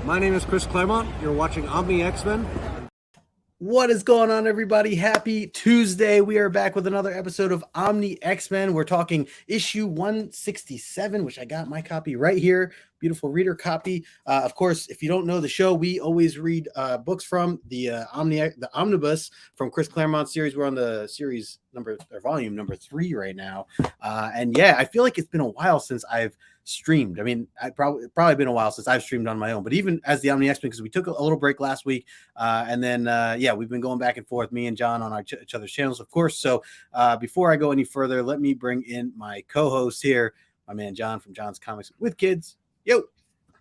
My name is Chris Claremont. You're watching OMNI X-Men. What is going on, everybody? Happy Tuesday. We are back with another episode of OMNI X-Men. We're talking issue 167, which I got my copy right here. Beautiful reader copy. Of course, if you don't know the show, we always read books from the Omnibus from Chris Claremont's series. We're on the series volume number 3 right now. And yeah, I feel like it's been a while since I've streamed. I mean, probably been a while since I've streamed on my own, but even as the OMNI X-Men, because we took a little break last week, and then yeah, we've been going back and forth, me and John, on each other's channels, of course. So before I go any further, let me bring in my co-host here, my man John from John's Comics with Kids. Yo.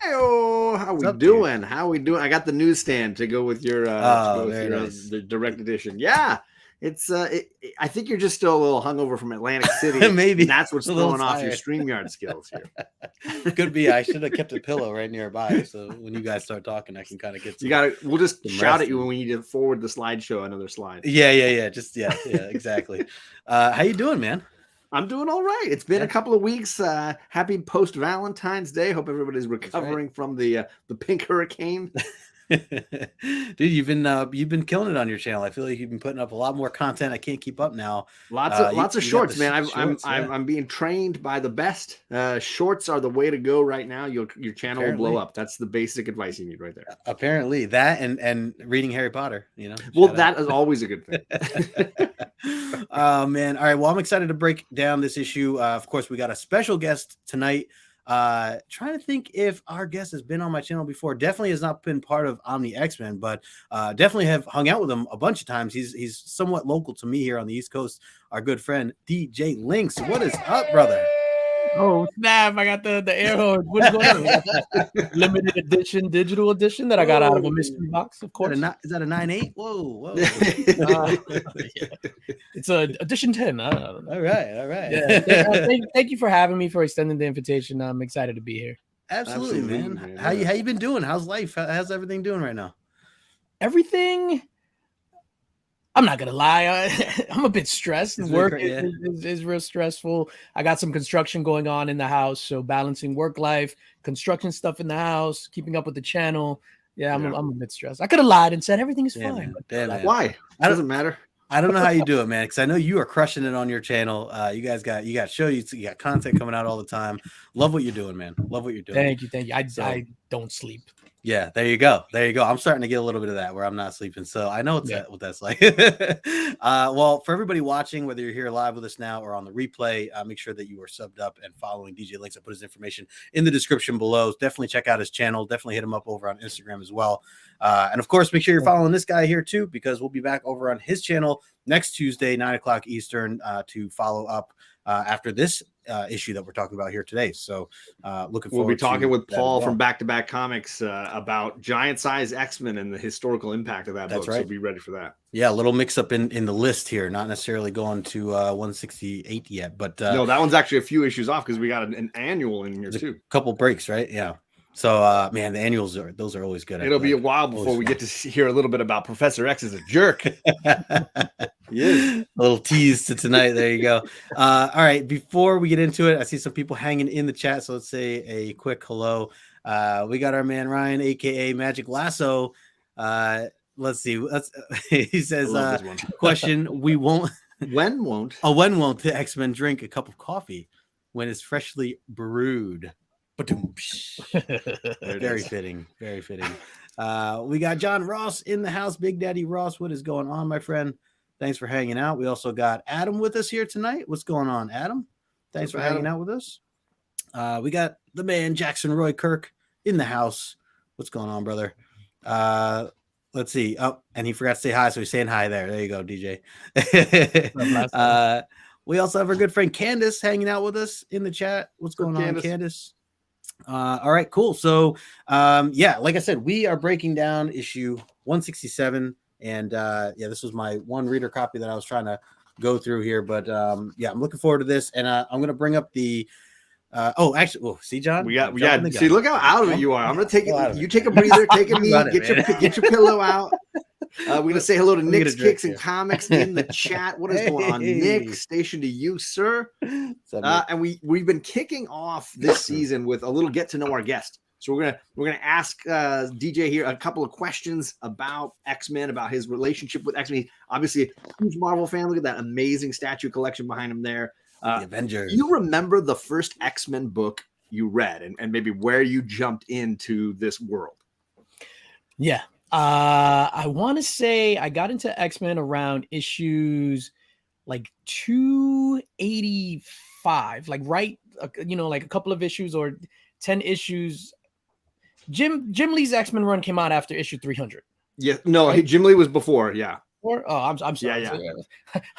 Heyo, how we doing? How we doing? I got the newsstand to go with your nice. The direct edition. Yeah. It's I think you're just still a little hungover from Atlantic City. Maybe that's what's throwing off your StreamYard skills here. Could be. I should have kept a pillow right nearby, so when you guys start talking, I can kind of get. We'll just shout at you when we need to forward the slideshow another slide. Yeah. Just yeah, exactly. How you doing, man? I'm doing all right. It's been a couple of weeks. Happy post Valentine's Day. Hope everybody's recovering from the pink hurricane. Dude, you've been killing it on your channel. I feel like you've been putting up a lot more content. I can't keep up now. Lots of shorts, man. I'm being trained by the best. Shorts are the way to go right now. Your channel will blow up. That's the basic advice you need right there. Apparently, that and reading Harry Potter. You know, well, that is always a good thing. Oh man! All right. Well, I'm excited to break down this issue. Of course, we got a special guest tonight. Trying to think if our guest has been on my channel before. Definitely has not been part of OMNI X-Men, but definitely have hung out with him a bunch of times. He's somewhat local to me here on the East Coast. Our good friend DJ LINX. What is up, brother? Oh snap! I got the air horn. What's going on? Limited edition, digital edition that I got out of a mystery box, of course. Is that a 9.8? Whoa! Yeah. It's a edition 10. I don't know. All right. Yeah. Thank you for having me, for extending the invitation. I'm excited to be here. Absolutely, man. How you been doing? How's life? How's everything doing right now? Everything. I'm not gonna lie, I'm a bit stressed. Work is real stressful. I got some construction going on in the house, so balancing work life, construction stuff in the house, keeping up with the channel. Yeah, I'm a bit stressed. I could have lied and said everything is fine. Man. Why? It doesn't matter. I don't know how you do it, man, because I know you are crushing it on your channel. You guys got shows, you got content coming out all the time. Love what you're doing, man. Love what you're doing. Thank you. I don't sleep. Yeah, there you go. I'm starting to get a little bit of that where I'm not sleeping. So I know what that's like. Well, for everybody watching, whether you're here live with us now or on the replay, make sure that you are subbed up and following DJ LINX. I put his information in the description below. Definitely check out his channel. Definitely hit him up over on Instagram as well. And of course, make sure you're following this guy here too, because we'll be back over on his channel next Tuesday, 9:00 Eastern, to follow up after this issue that we're talking about here today. So looking forward. We'll be talking with Paul from Back to Back Comics about giant size X-Men and the historical impact of that book. Right. So be ready for that. Yeah, a little mix up in the list here, not necessarily going to 168 yet, but no, that one's actually a few issues off because we got an annual in here too. A couple breaks, right? Yeah. So man, the annuals are always good. It'll be a while before we get to hear a little bit about Professor X as a jerk. Yeah, a little tease to tonight. There you go. All right, before we get into it, I see some people hanging in the chat, so let's say a quick hello. We got our man Ryan, aka Magic Lasso. Let's see. He says, question: We won't. When won't? When won't the X-Men drink a cup of coffee when it's freshly brewed? Very fitting. Very fitting. We got John Ross in the house. Big Daddy Ross, what is going on, my friend? Thanks for hanging out. We also got Adam with us here tonight. What's going on, Adam? Thanks for hanging out with us. We got the man Jackson Roy Kirk in the house. What's going on, brother? Let's see. Oh, and he forgot to say hi, so he's saying hi there. There you go, DJ. We also have our good friend Candace hanging out with us in the chat. What's going on, Candace? All right, cool. So yeah, like I said, we are breaking down issue 167, and yeah, this was my one reader copy that I was trying to go through here, but yeah, I'm looking forward to this, and I'm gonna bring up the see, John, we got see, look how out of it you are. I'm gonna take it. You take a breather, take a knee, get your pillow out. We're gonna say hello to Nick's Kicks and Comics in the chat. What is going on, Nick? Station to you, sir. And we've been kicking off this season with a little get to know our guest. So we're gonna ask DJ here a couple of questions about X-Men, about his relationship with X-Men. He's obviously a huge Marvel fan. Look at that amazing statue collection behind him there. The Avengers. You remember the first X-Men book you read, and maybe where you jumped into this world? Yeah. I want to say I got into X-Men around issues like 285, like right, like a couple of issues or 10 issues. Jim Lee's X-Men run came out after issue 300. Yeah, no, right? Jim Lee was before, yeah. I'm sorry. Yeah.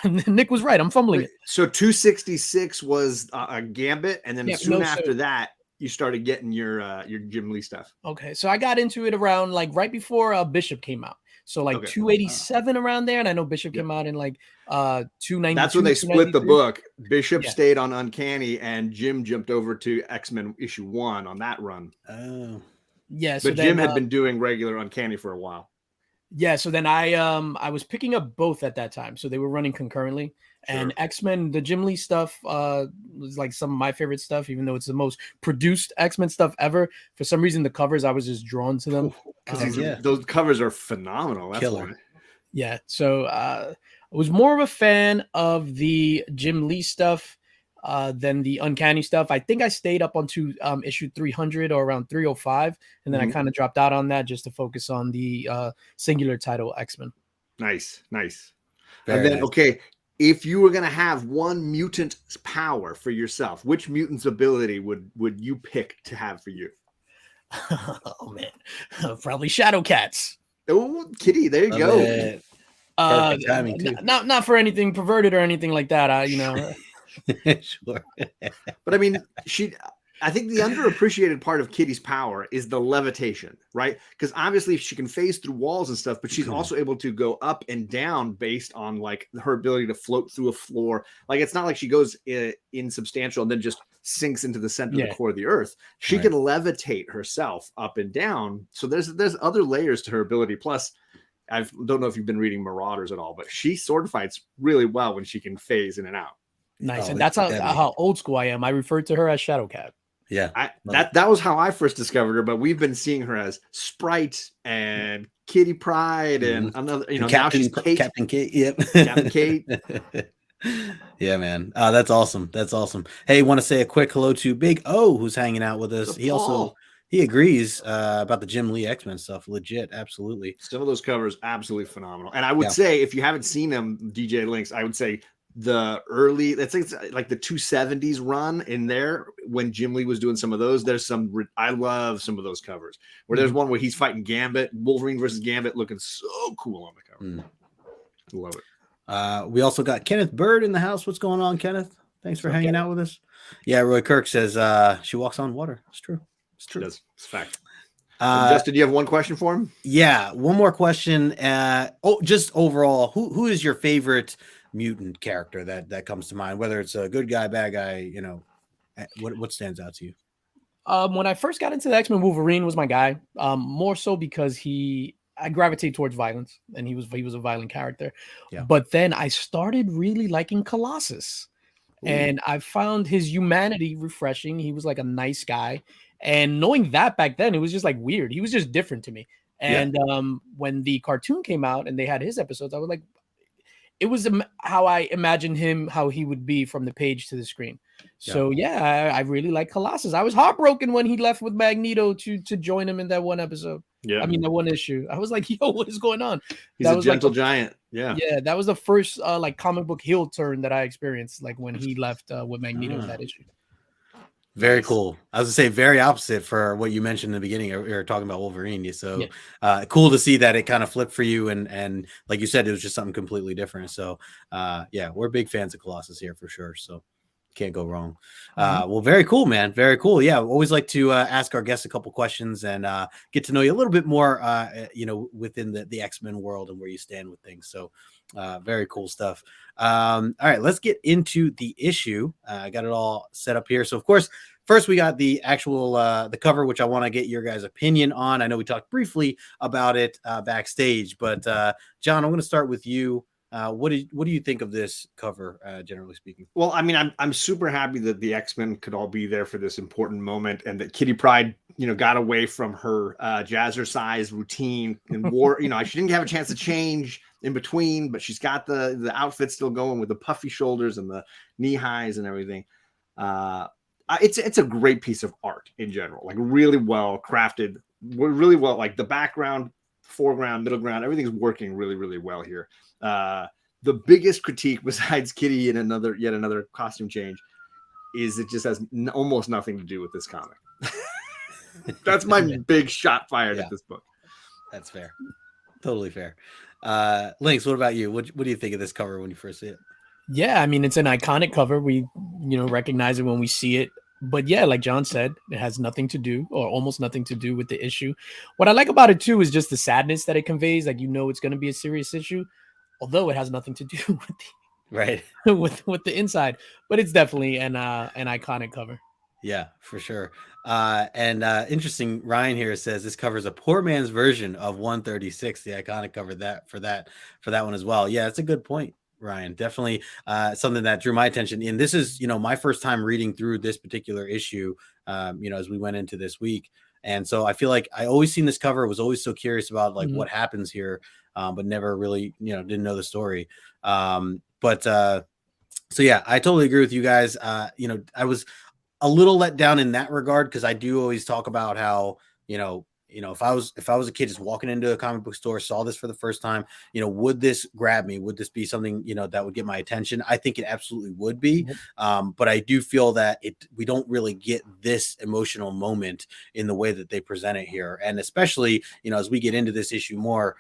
Nick was right. I'm fumbling it. So 266 was a Gambit, and then soon after that, you started getting your Jim Lee stuff. Okay, so I got into it around like right before Bishop came out. So like 287 around there, and I know Bishop came out in like 290. That's when they split the book. Bishop stayed on Uncanny, and Jim jumped over to X-Men issue 1 on that run. Oh. Yeah, but Jim had been doing regular Uncanny for a while. Yeah, so then I was picking up both at that time, so they were running concurrently. Sure. And X-Men, the Jim Lee stuff was like some of my favorite stuff, even though it's the most produced X-Men stuff ever. For some reason, the covers, I was just drawn to them. Those covers are phenomenal. That's Killer. Why. Yeah, so I was more of a fan of the Jim Lee stuff than the Uncanny stuff. I think I stayed up onto issue 300 or around 305, and then I kind of dropped out on that just to focus on the singular title X-Men. Nice. Very and then, nice. okay, if you were going to have one mutant power for yourself, which mutant's ability would you pick to have for you? Oh, man. Probably Shadow Cats. Oh, Kitty, there you go. Perfect timing, too. Not for anything perverted or anything like that. Sure. But I mean, I think the underappreciated part of Kitty's power is the levitation, right? Because obviously she can phase through walls and stuff, but she's also able to go up and down based on like her ability to float through a floor. Like it's not like she goes insubstantial and then just sinks into the center of the core of the earth. She can levitate herself up and down. So there's other layers to her ability. Plus, I don't know if you've been reading Marauders at all, but she sword fights really well when she can phase in and out. Nice. And that's how old school I am. I referred to her as Shadow Cat. Yeah, that was how I first discovered her, but we've been seeing her as Sprite and Kitty Pride and another, now she's Kate. Captain Kate. Yep. Captain Kate. Yeah, man. That's awesome. Hey, want to say a quick hello to Big O, who's hanging out with us. He agrees about the Jim Lee X-Men stuff. Legit, absolutely. Some of those covers absolutely phenomenal. And I would say if you haven't seen them, DJ LINX, I would say the early, it's like the 270s run in there when Jim Lee was doing some of those. There's I love some of those covers where there's one where he's fighting Gambit, Wolverine versus Gambit, looking so cool on the cover. Love it. We also got Kenneth Bird in the house. What's going on, Kenneth? Thanks for hanging out with us. Yeah, Roy Kirk says she walks on water. It's true. It's true. It's a fact. Justin, do you have one question for him? Yeah, one more question. Just overall, who is your favorite mutant character that comes to mind? Whether it's a good guy, bad guy, what stands out to you? When I first got into the X-Men, Wolverine was my guy. More so because I gravitate towards violence, and he was a violent character. Yeah. But then I started really liking Colossus, and I found his humanity refreshing. He was like a nice guy. And knowing that back then, it was just like weird. He was just different to me. And when the cartoon came out and they had his episodes, I was like, it was how I imagined him, how he would be from the page to the screen. So I really like Colossus. I was heartbroken when he left with Magneto to join him in that one episode. Yeah, I mean that one issue. I was like, yo, what is going on? He's a gentle giant. Yeah, that was the first like comic book heel turn that I experienced, like when he left with Magneto in that issue. Very cool. I was gonna say very opposite for what you mentioned in the beginning. We were talking about Wolverine. So cool to see that it kind of flipped for you, and like you said, it was just something completely different. So we're big fans of Colossus here for sure. So can't go wrong. Well, very cool, man. Very cool. Yeah, always like to ask our guests a couple questions and get to know you a little bit more. Within the X-Men world and where you stand with things. So very cool stuff. All right, let's get into the issue. I got it all set up here. So of course, first we got the actual the cover, which I want to get your guys' opinion on. I know we talked briefly about it backstage, but John, I'm going to start with you. What do you think of this cover, generally speaking? Well, I mean, I'm super happy that the X-Men could all be there for this important moment, and that Kitty Pryde got away from her jazzercise routine and wore, she didn't have a chance to change in between, but she's got the outfit still going with the puffy shoulders and the knee highs and everything. It's a great piece of art in general, like really well crafted, really well, like the background, foreground, middle ground, everything's working really, really well here. The biggest critique besides Kitty and yet another costume change is it just has almost nothing to do with this comic. That's my big shot fired at this book. That's fair. Totally fair. LINX, what about you? What do you think of this cover when you first see it? Yeah, I mean, it's an iconic cover. We, recognize it when we see it. But yeah, like John said, it has nothing to do, or almost nothing to do, with the issue. What I like about it too is just the sadness that it conveys. Like, it's going to be a serious issue, although it has nothing to do with the inside. But it's definitely an iconic cover. Yeah, for sure. And interesting, Ryan here says this covers a poor man's version of 136, the iconic cover for that one as well. Yeah, that's a good point, Ryan. Definitely something that drew my attention. And this is, my first time reading through this particular issue, as we went into this week. And so I feel like I always seen this cover, was always so curious about like what happens here, but never really, didn't know the story. So yeah, I totally agree with you guys. I was a little let down in that regard, because I do always talk about how, if I was a kid just walking into a comic book store, saw this for the first time, would this grab me? Would this be something, that would get my attention? I think it absolutely would be. But I do feel that we don't really get this emotional moment in the way that they present it here. And especially, as we get into this issue more,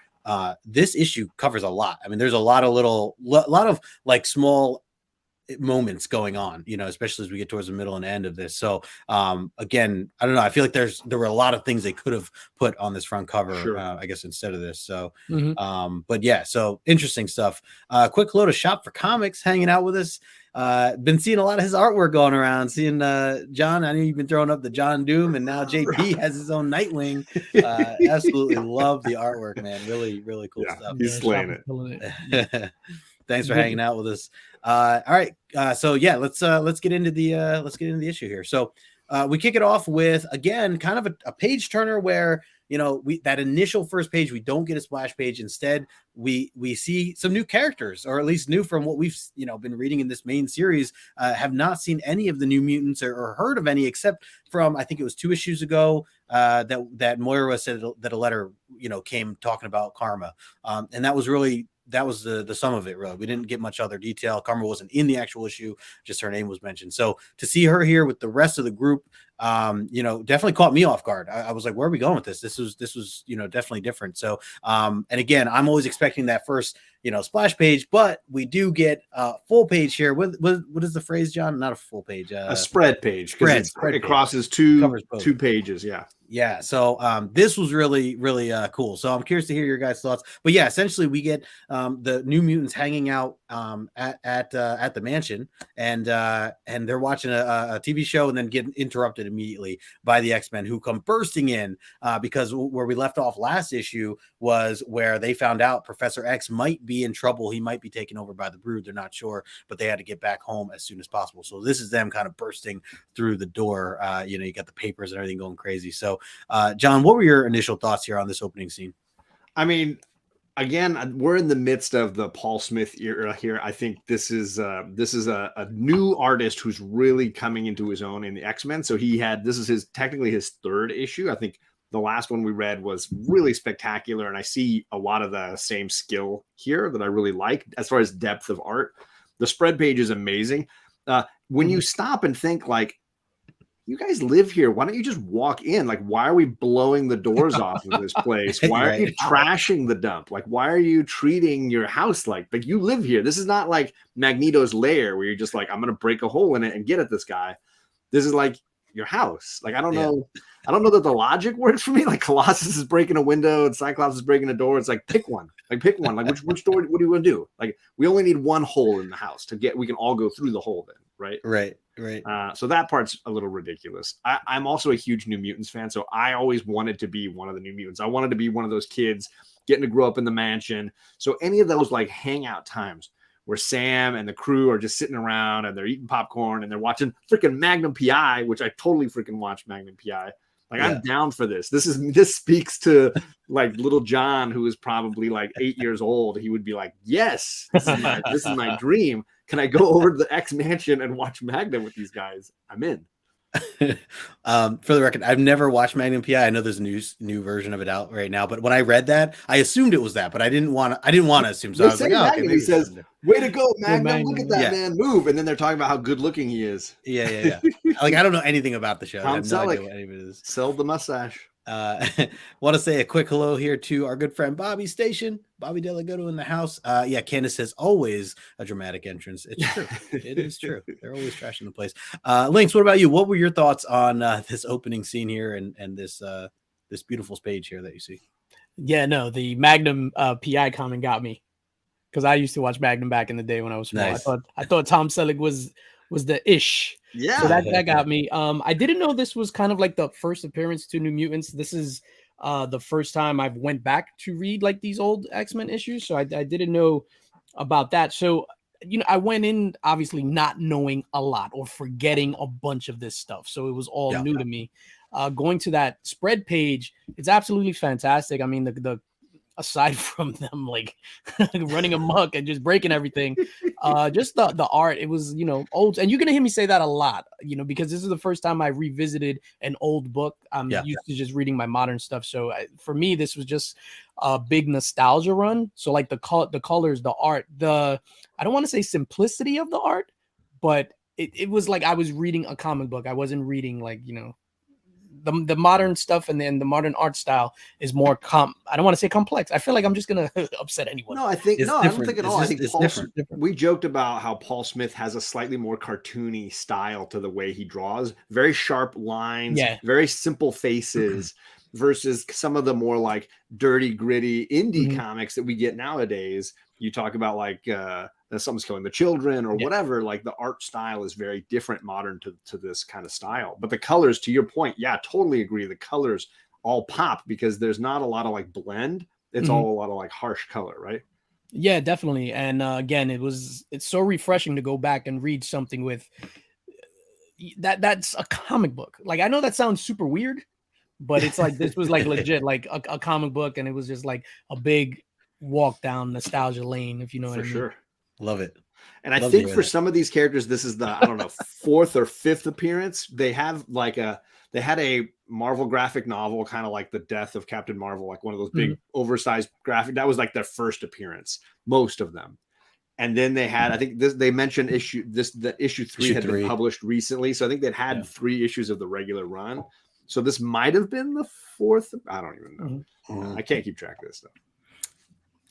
this issue covers a lot. I mean, there's a lot of like small moments going on, especially as we get towards the middle and end of this. So again, I don't know, I feel like there were a lot of things they could have put on this front cover, I guess, instead of this. So but yeah, so interesting stuff. Quick hello to Shop for Comics hanging out with us. Been seeing a lot of his artwork going around, seeing John, I know you've been throwing up the John Doom, and now JP has his own Nightwing. Absolutely love the artwork, man. Really, really cool stuff. He's slaying it. Thanks for hanging out with us. All right. So yeah, let's get into the issue here. So we kick it off with, again, kind of a page turner where, that initial first page, we don't get a splash page. Instead, we see some new characters, or at least new from what we've, been reading in this main series. Have not seen any of the New Mutants or heard of any, except from, I think it was 2 issues ago, that Moira said that a letter, came talking about Karma. And that was the sum of it, really. We didn't get much other detail. Karma wasn't in the actual issue, just her name was mentioned. So to see her here with the rest of the group, definitely caught me off guard. I was like, where are we going with this? This was, definitely different. So, and again, I'm always expecting that first, splash page, but we do get a full page here. What is the phrase, John? Not a full page. A spread page. It crosses two pages. Yeah. Yeah. So this was really, really cool. So I'm curious to hear your guys' thoughts. But yeah, essentially we get the New Mutants hanging out at the mansion, and they're watching a TV show, and then get interrupted immediately by the X-Men, who come bursting in because where we left off last issue was where they found out Professor X might be in trouble. He might be taken over by the Brood. They're not sure, but they had to get back home as soon as possible. So this is them kind of bursting through the door. You got the papers and everything going crazy. So John, what were your initial thoughts here on this opening scene? I mean, again, we're in the midst of the Paul Smith era here. I think this is a new artist who's really coming into his own in the X-Men. So this is technically his 3rd issue. I think the last one we read was really spectacular, and I see a lot of the same skill here that I really like as far as depth of art. The spread page is amazing. When you stop and think, like, you guys live here, why don't you just walk in? Like, why are we blowing the doors off of this place? Why are you trashing the dump? Like, why are you treating your house like you live here? This is not like Magneto's lair where you're just like, I'm gonna break a hole in it and get at this guy. This is like your house. Like, I don't know that the logic works for me. Like, Colossus is breaking a window and Cyclops is breaking a door. It's like, pick one. Like, which door? What do you want to do? Like, we only need one hole in the house we can all go through the hole then, right? Right. So that part's a little ridiculous. I'm also a huge New Mutants fan, so I always wanted to be one of the New Mutants. I wanted to be one of those kids getting to grow up in the mansion. So any of those like hangout times where Sam and the crew are just sitting around and they're eating popcorn and they're watching freaking Magnum PI, which I totally freaking watched Magnum PI. Like I'm down for this. This speaks to like little John, who is probably like 8 years old. He would be like, yes, this is my dream. Can I go over to the X Mansion and watch Magnum with these guys? I'm in. For the record, I've never watched Magnum PI. I know there's a new version of it out right now, but when I read that, I assumed it was that, but I didn't want to assume. So I was like, oh, okay, he says, "Way to go, Magnum! Look at that man move!" And then they're talking about how good looking he is. Yeah. Like I don't know anything about the show. I have no idea what any of it is. Sell the mustache. Want to say a quick hello here to our good friend Bobby Station, Bobby Delegato in the house. Candace says always a dramatic entrance. It's true. It is true. They're always trashing the place. LINX, what about you? What were your thoughts on this opening scene here and this beautiful page here that you see? Yeah, no, the Magnum PI comment got me because I used to watch Magnum back in the day when I was small. Nice. I thought Tom Selleck was the ish. Yeah, so that got me. I didn't know this was kind of like the first appearance to New Mutants. This is the first time I've went back to read like these old X-Men issues, so I didn't know about that. So I went in obviously not knowing a lot or forgetting a bunch of this stuff, so it was all new to me. Going to that spread page, it's absolutely fantastic. I mean, the aside from them like running amok and just breaking everything, just the art, it was old, and you're gonna hear me say that a lot, because this is the first time I revisited an old book. I'm used to just reading my modern stuff, so for me this was just a big nostalgia run. So like the colors, the art, I don't want to say simplicity of the art, but it was like I was reading a comic book. I wasn't reading like the modern stuff, and then the modern art style is more I don't want to say complex. I feel like I'm just gonna upset anyone. No, I don't think at all. I think we joked about how Paul Smith has a slightly more cartoony style to the way he draws. Very sharp lines, very simple faces, versus some of the more like dirty, gritty indie comics that we get nowadays. You talk about like Something's Killing the Children or whatever. Like the art style is very different modern to this kind of style. But the colors, to your point, totally agree. The colors all pop because there's not a lot of like blend. It's all a lot of like harsh color, right? Yeah, definitely. And again, it's so refreshing to go back and read something with that's a comic book. Like I know that sounds super weird, but it's like this was like legit like a comic book, and it was just like a big walk down nostalgia lane, if you know what I mean. Sure. Love it. And I think for some of these characters, this is the, I don't know, fourth or fifth appearance. They had a Marvel graphic novel, kind of like the Death of Captain Marvel, like one of those big oversized graphic. That was like their first appearance, most of them. And then they had, I think they mentioned issue 3 had been published recently. So I think they'd had 3 issues of the regular run. So this might have been the fourth. I don't even know. I can't keep track of this stuff.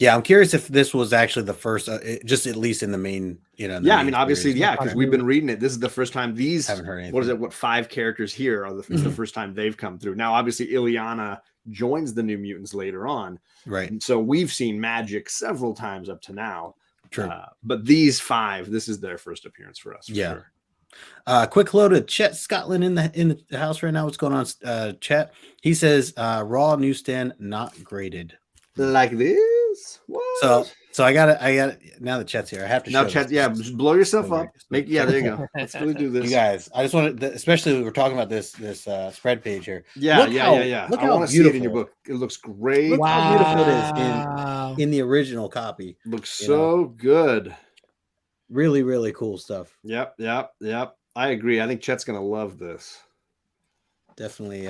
Yeah, I'm curious if this was actually the first, just at least in the main, I mean, obviously, because we've been reading it. This is the first time these, haven't heard anything. What is it? What 5 characters here are the first time they've come through. Now, obviously, Ileana joins the New Mutants later on. Right. And so we've seen Magic several times up to now. True. But these 5, this is their first appearance for us. For sure. Quick hello to Chet Scotland in the house right now. What's going on, Chet? He says, raw newsstand not graded. Like this? What? So I got it. Now that Chet's here, I have to now show Chet. Just blow yourself up. There you go. Let's really do this. You guys, I just wanted, especially we're talking about this spread page here. Yeah. Look I want to see it in your book. It looks great. Look how beautiful it is in the original copy. Looks so good. Really, really cool stuff. Yep. I agree. I think Chet's gonna love this. Definitely,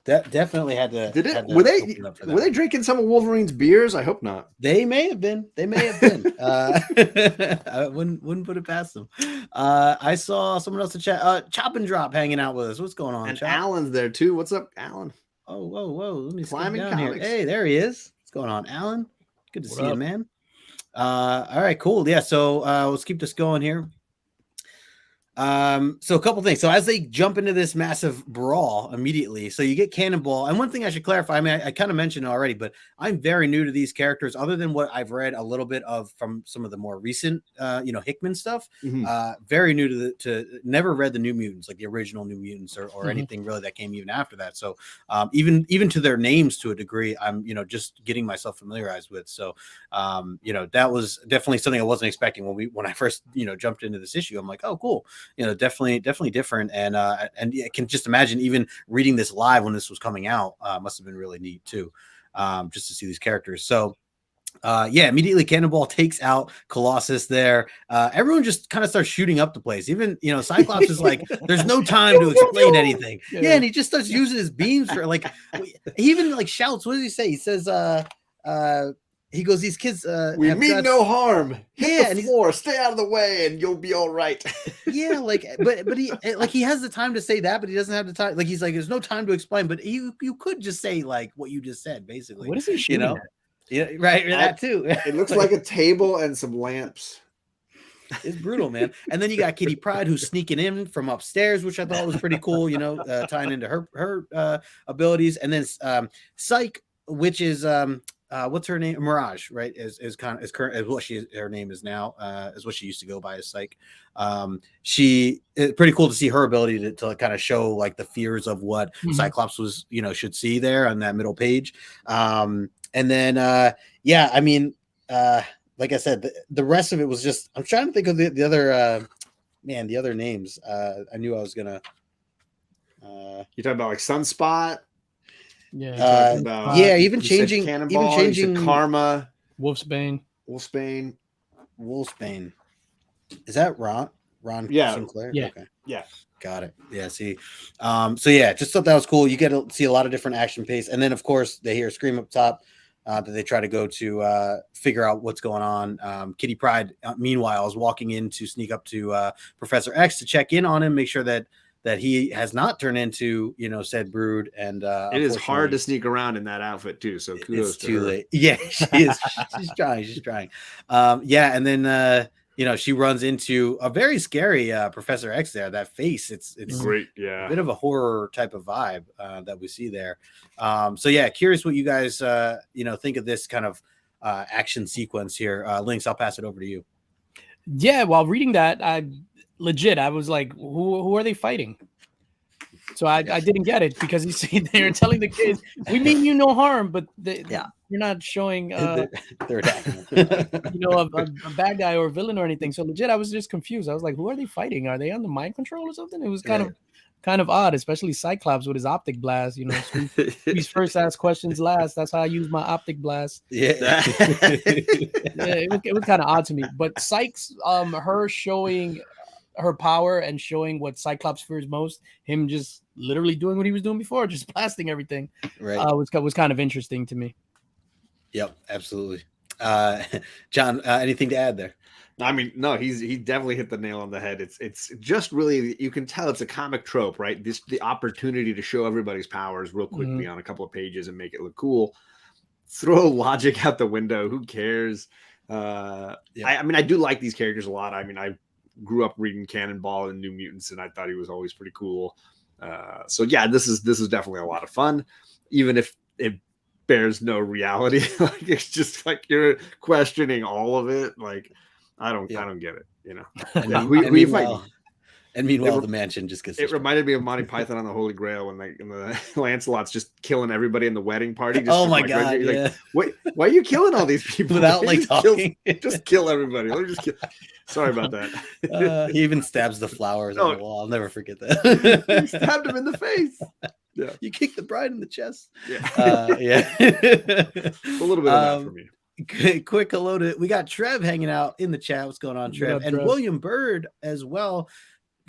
definitely had to. Were they drinking some of Wolverine's beers? I hope not. They may have been. I wouldn't put it past them. I saw someone else in chat. Chop and Drop hanging out with us. What's going on? And Chop? Alan's there too. What's up, Alan? Oh, whoa! Let me Climbing down here. Hey, there he is. What's going on, Alan? Good to see you, man. All right, cool. Yeah, so let's keep this going here. So a couple things. So as they jump into this massive brawl immediately, so you get Cannonball. And one thing I should clarify, I mean, I kind of mentioned it already, but I'm very new to these characters, other than what I've read a little bit of from some of the more recent, Hickman stuff. Very new to never read the New Mutants, like the original New Mutants or anything really that came even after that. So even to their names to a degree, I'm, just getting myself familiarized with. So, that was definitely something I wasn't expecting when I first, jumped into this issue. I'm like, oh, cool. definitely different. And I can just imagine even reading this live when this was coming out must have been really neat too, just to see these characters. So immediately Cannonball takes out Colossus there. Everyone just kind of starts shooting up the place. Even, Cyclops is like, there's no time to explain anything. Yeah, and he just starts using his beams for he even like shouts, what does he say? He says, he goes, these kids we mean no harm. Hit the floor, and stay out of the way, and you'll be all right. Yeah, but he has the time to say that, but he doesn't have the time. Like, he's like, there's no time to explain, but you could just say like what you just said, basically. What is he shooting at? Yeah, right. That too. It looks like a table and some lamps. It's brutal, man. And then you got Kitty Pryde who's sneaking in from upstairs, which I thought was pretty cool. Tying into her abilities, and then Psyche, which is what's her name? Mirage, right? Is kind of current as what her name is now, is what she used to go by as Psyche. She it's pretty cool to see her ability to kind of show like the fears of what Cyclops was, should see there on that middle page. And then, like I said, the rest of it was just, I'm trying to think of the other, the other names. I knew I was going to. You're talking about like Sunspot? Yeah. Even changing Karma. Wolfsbane. Is that Ron Sinclair? Yeah. Okay. Yeah. Got it. Yeah. See. Just thought that was cool. You get to see a lot of different action pace. And then of course they hear a scream up top that they try to go to figure out what's going on. Kitty Pryde, meanwhile, is walking in to sneak up to Professor X to check in on him, make sure that he has not turned into, said brood. And it is hard to sneak around in that outfit too. So kudos to her. Late. Yeah, she is. She's trying. And then she runs into a very scary Professor X there. That face, it's great. Yeah, a bit of a horror type of vibe that we see there. Curious what you guys think of this kind of action sequence here. LINX, I'll pass it over to you. Yeah, while reading that, I was like, who are they fighting? So I didn't get it, because they're telling the kids, we mean you no harm, but you're not showing they're attacking a bad guy or a villain or anything. So legit, I was just confused. I was like, who are they fighting? Are they on the mind control or something? It was kind of odd, especially Cyclops with his optic blast. He's first, ask questions last. That's how I use my optic blast. Yeah. It was kind of odd to me. But Sykes, her showing her power and showing what Cyclops fears most, him just literally doing what he was doing before, just blasting everything, right? Was kind of interesting to me. Yep, absolutely. John, anything to add there? I mean, no, he definitely hit the nail on the head. It's just really, you can tell it's a comic trope, right? The opportunity to show everybody's powers real quickly on a couple of pages and make it look cool. Throw logic out the window. Who cares? I mean, I do like these characters a lot. I mean, I grew up reading Cannonball and New Mutants, and I thought he was always pretty cool. This is definitely a lot of fun, even if it bears no reality. Like, it's just like you're questioning all of it. Like, I don't get it. And meanwhile, the mansion just gets. It reminded me of Monty Python on the Holy Grail when the Lancelot's just killing everybody in the wedding party. Just oh my god! Like, wait, why are you killing all these people without like talking? Just kill everybody. Let me just kill. Sorry about that. He even stabs the flowers on the wall. I'll never forget that. He stabbed him in the face. Yeah, you kicked the bride in the chest. Yeah, a little bit of that for me. Quick hello to, we got Trev hanging out in the chat. What's going on, Trev? And Trev. William Bird as well.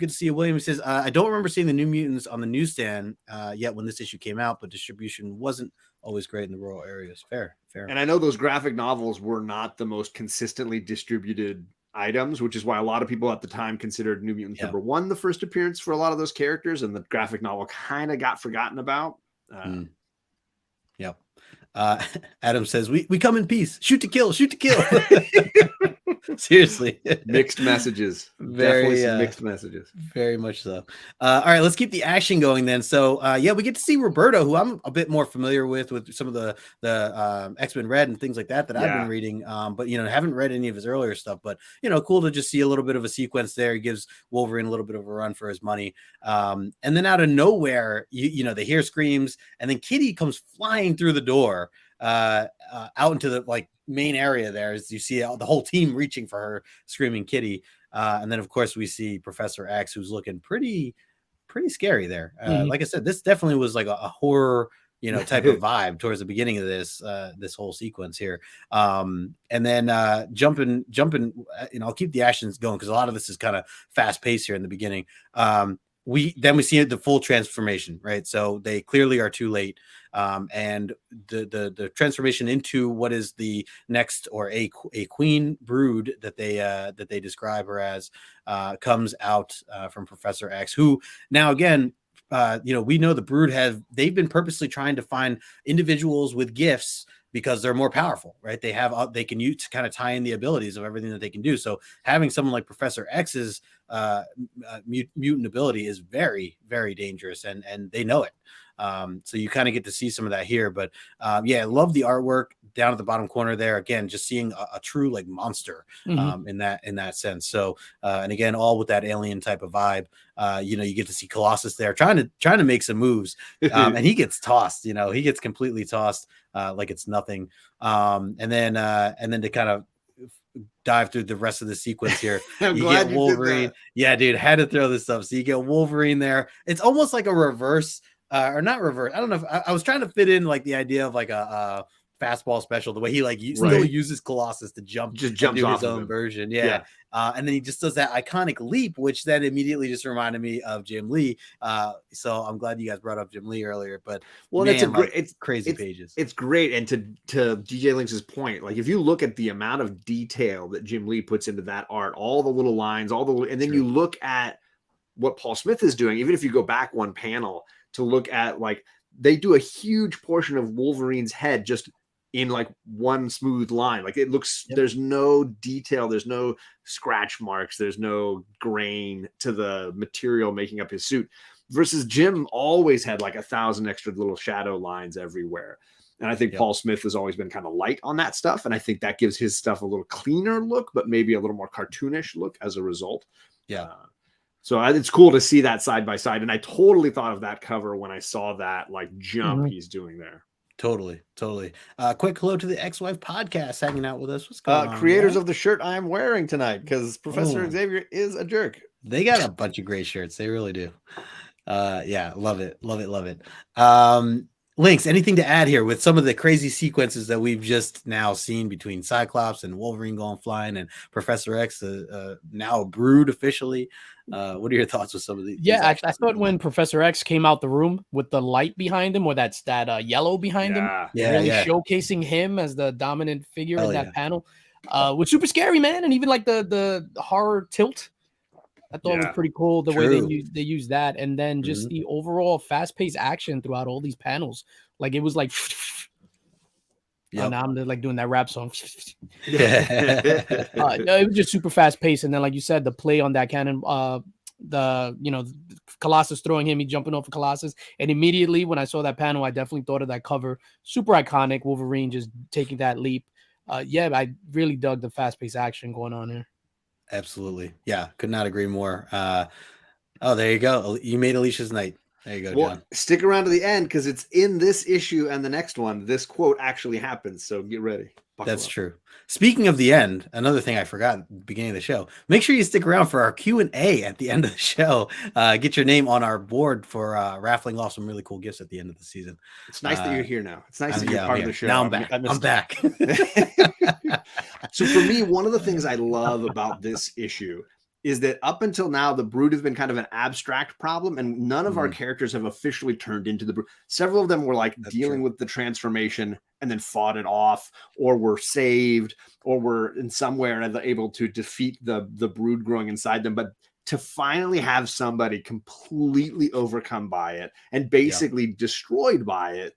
Good to see you, William. He says, I don't remember seeing the New Mutants on the newsstand yet when this issue came out, but distribution wasn't always great in the rural areas. Fair. And I know those graphic novels were not the most consistently distributed items, which is why a lot of people at the time considered New Mutants number 1 the first appearance for a lot of those characters, and the graphic novel kind of got forgotten about. Yep. Adam says, we come in peace. Shoot to kill. Seriously. Mixed messages. Definitely some mixed messages. Very much so. All right, let's keep the action going then. So we get to see Roberto, who I'm a bit more familiar with some of the X-Men Red and things like that I've been reading. But haven't read any of his earlier stuff. But cool to just see a little bit of a sequence there. He gives Wolverine a little bit of a run for his money. And then out of nowhere, they hear screams, and then Kitty comes flying through the door out into the main area there, as you see the whole team reaching for her, screaming Kitty. And then of course we see Professor X, who's looking pretty scary there. Mhm. Like I said, this definitely was like a horror, type of vibe towards the beginning of this whole sequence here. And then jumping, I'll keep the actions going because a lot of this is kind of fast paced here in the beginning. We see the full transformation, right? So they clearly are too late. And the transformation into what is the next, or a queen brood that they describe her as, comes out from Professor X, who now again, we know the brood they've been purposely trying to find individuals with gifts because they're more powerful, right? They can use to kind of tie in the abilities of everything that they can do. So having someone like Professor X's mutant ability is very, very dangerous, and they know it. So you kind of get to see some of that here, but I love the artwork down at the bottom corner there. Again, just seeing a true like monster in that sense. So and again, all with that alien type of vibe. You get to see Colossus there trying to make some moves, and he gets tossed. He gets completely tossed like it's nothing. And then to kind of dive through the rest of the sequence here. I'm you glad get Wolverine. You did that. Yeah, dude, had to throw this up. So you get Wolverine there. It's almost like a reverse, or not reverse. I don't know if I was trying to fit in like the idea of like a fastball special, the way he like still uses Colossus to just jumps off his own version. Yeah. And then he just does that iconic leap, which then immediately just reminded me of Jim Lee. So I'm glad you guys brought up Jim Lee earlier. But it's crazy pages. It's great. And to DJ LINX's point, like if you look at the amount of detail that Jim Lee puts into that art, all the little lines, and then you look at what Paul Smith is doing, even if you go back one panel to look at, like, they do a huge portion of Wolverine's head just in like one smooth line. Like it looks, there's no detail, there's no scratch marks, there's no grain to the material making up his suit, versus Jim always had like 1,000 extra little shadow lines everywhere. And I think Paul Smith has always been kind of light on that stuff. And I think that gives his stuff a little cleaner look, but maybe a little more cartoonish look as a result. So it's cool to see that side by side. And I totally thought of that cover when I saw that like jump he's doing there. Totally. Quick hello to the Ex-Wife podcast hanging out with us. What's going on? Creators of the shirt I'm wearing tonight, because Professor Xavier is a jerk. They got a bunch of great shirts. They really do. Love it. LINX, anything to add here with some of the crazy sequences that we've just now seen between Cyclops and Wolverine going flying and Professor X, now a brood officially? What are your thoughts with some of these? Actually, I thought when Professor X came out the room with the light behind him, or that yellow behind him, really showcasing him as the dominant figure in that panel, was super scary, man. And even like the horror tilt, I thought it was pretty cool the way they used that. And then just the overall fast-paced action throughout all these panels. Like it was like now I'm like doing that rap song. It was just super fast-paced. And then like you said, the play on that cannon, Colossus throwing him, he jumping off of Colossus. And immediately when I saw that panel, I definitely thought of that cover. Super iconic, Wolverine just taking that leap. I really dug the fast-paced action going on here. Absolutely. Yeah, could not agree more. There you go. You made Alicia's night. There you go, John. Stick around to the end, because it's in this issue and the next one. This quote actually happens, so get ready. That's true. Speaking of the end, another thing I forgot at the beginning of the show, make sure you stick around for our Q&A at the end of the show. Get your name on our board for raffling off some really cool gifts at the end of the season. It's nice that you're here now. It's nice that you're part of the show. Now I'm back. I'm back. So for me, one of the things I love about this issue is that up until now, the Brood has been kind of an abstract problem, and none of our characters have officially turned into the Brood. Several of them were like dealing with the transformation and then fought it off, or were saved, or were in some way able to defeat the Brood growing inside them. But to finally have somebody completely overcome by it and basically destroyed by it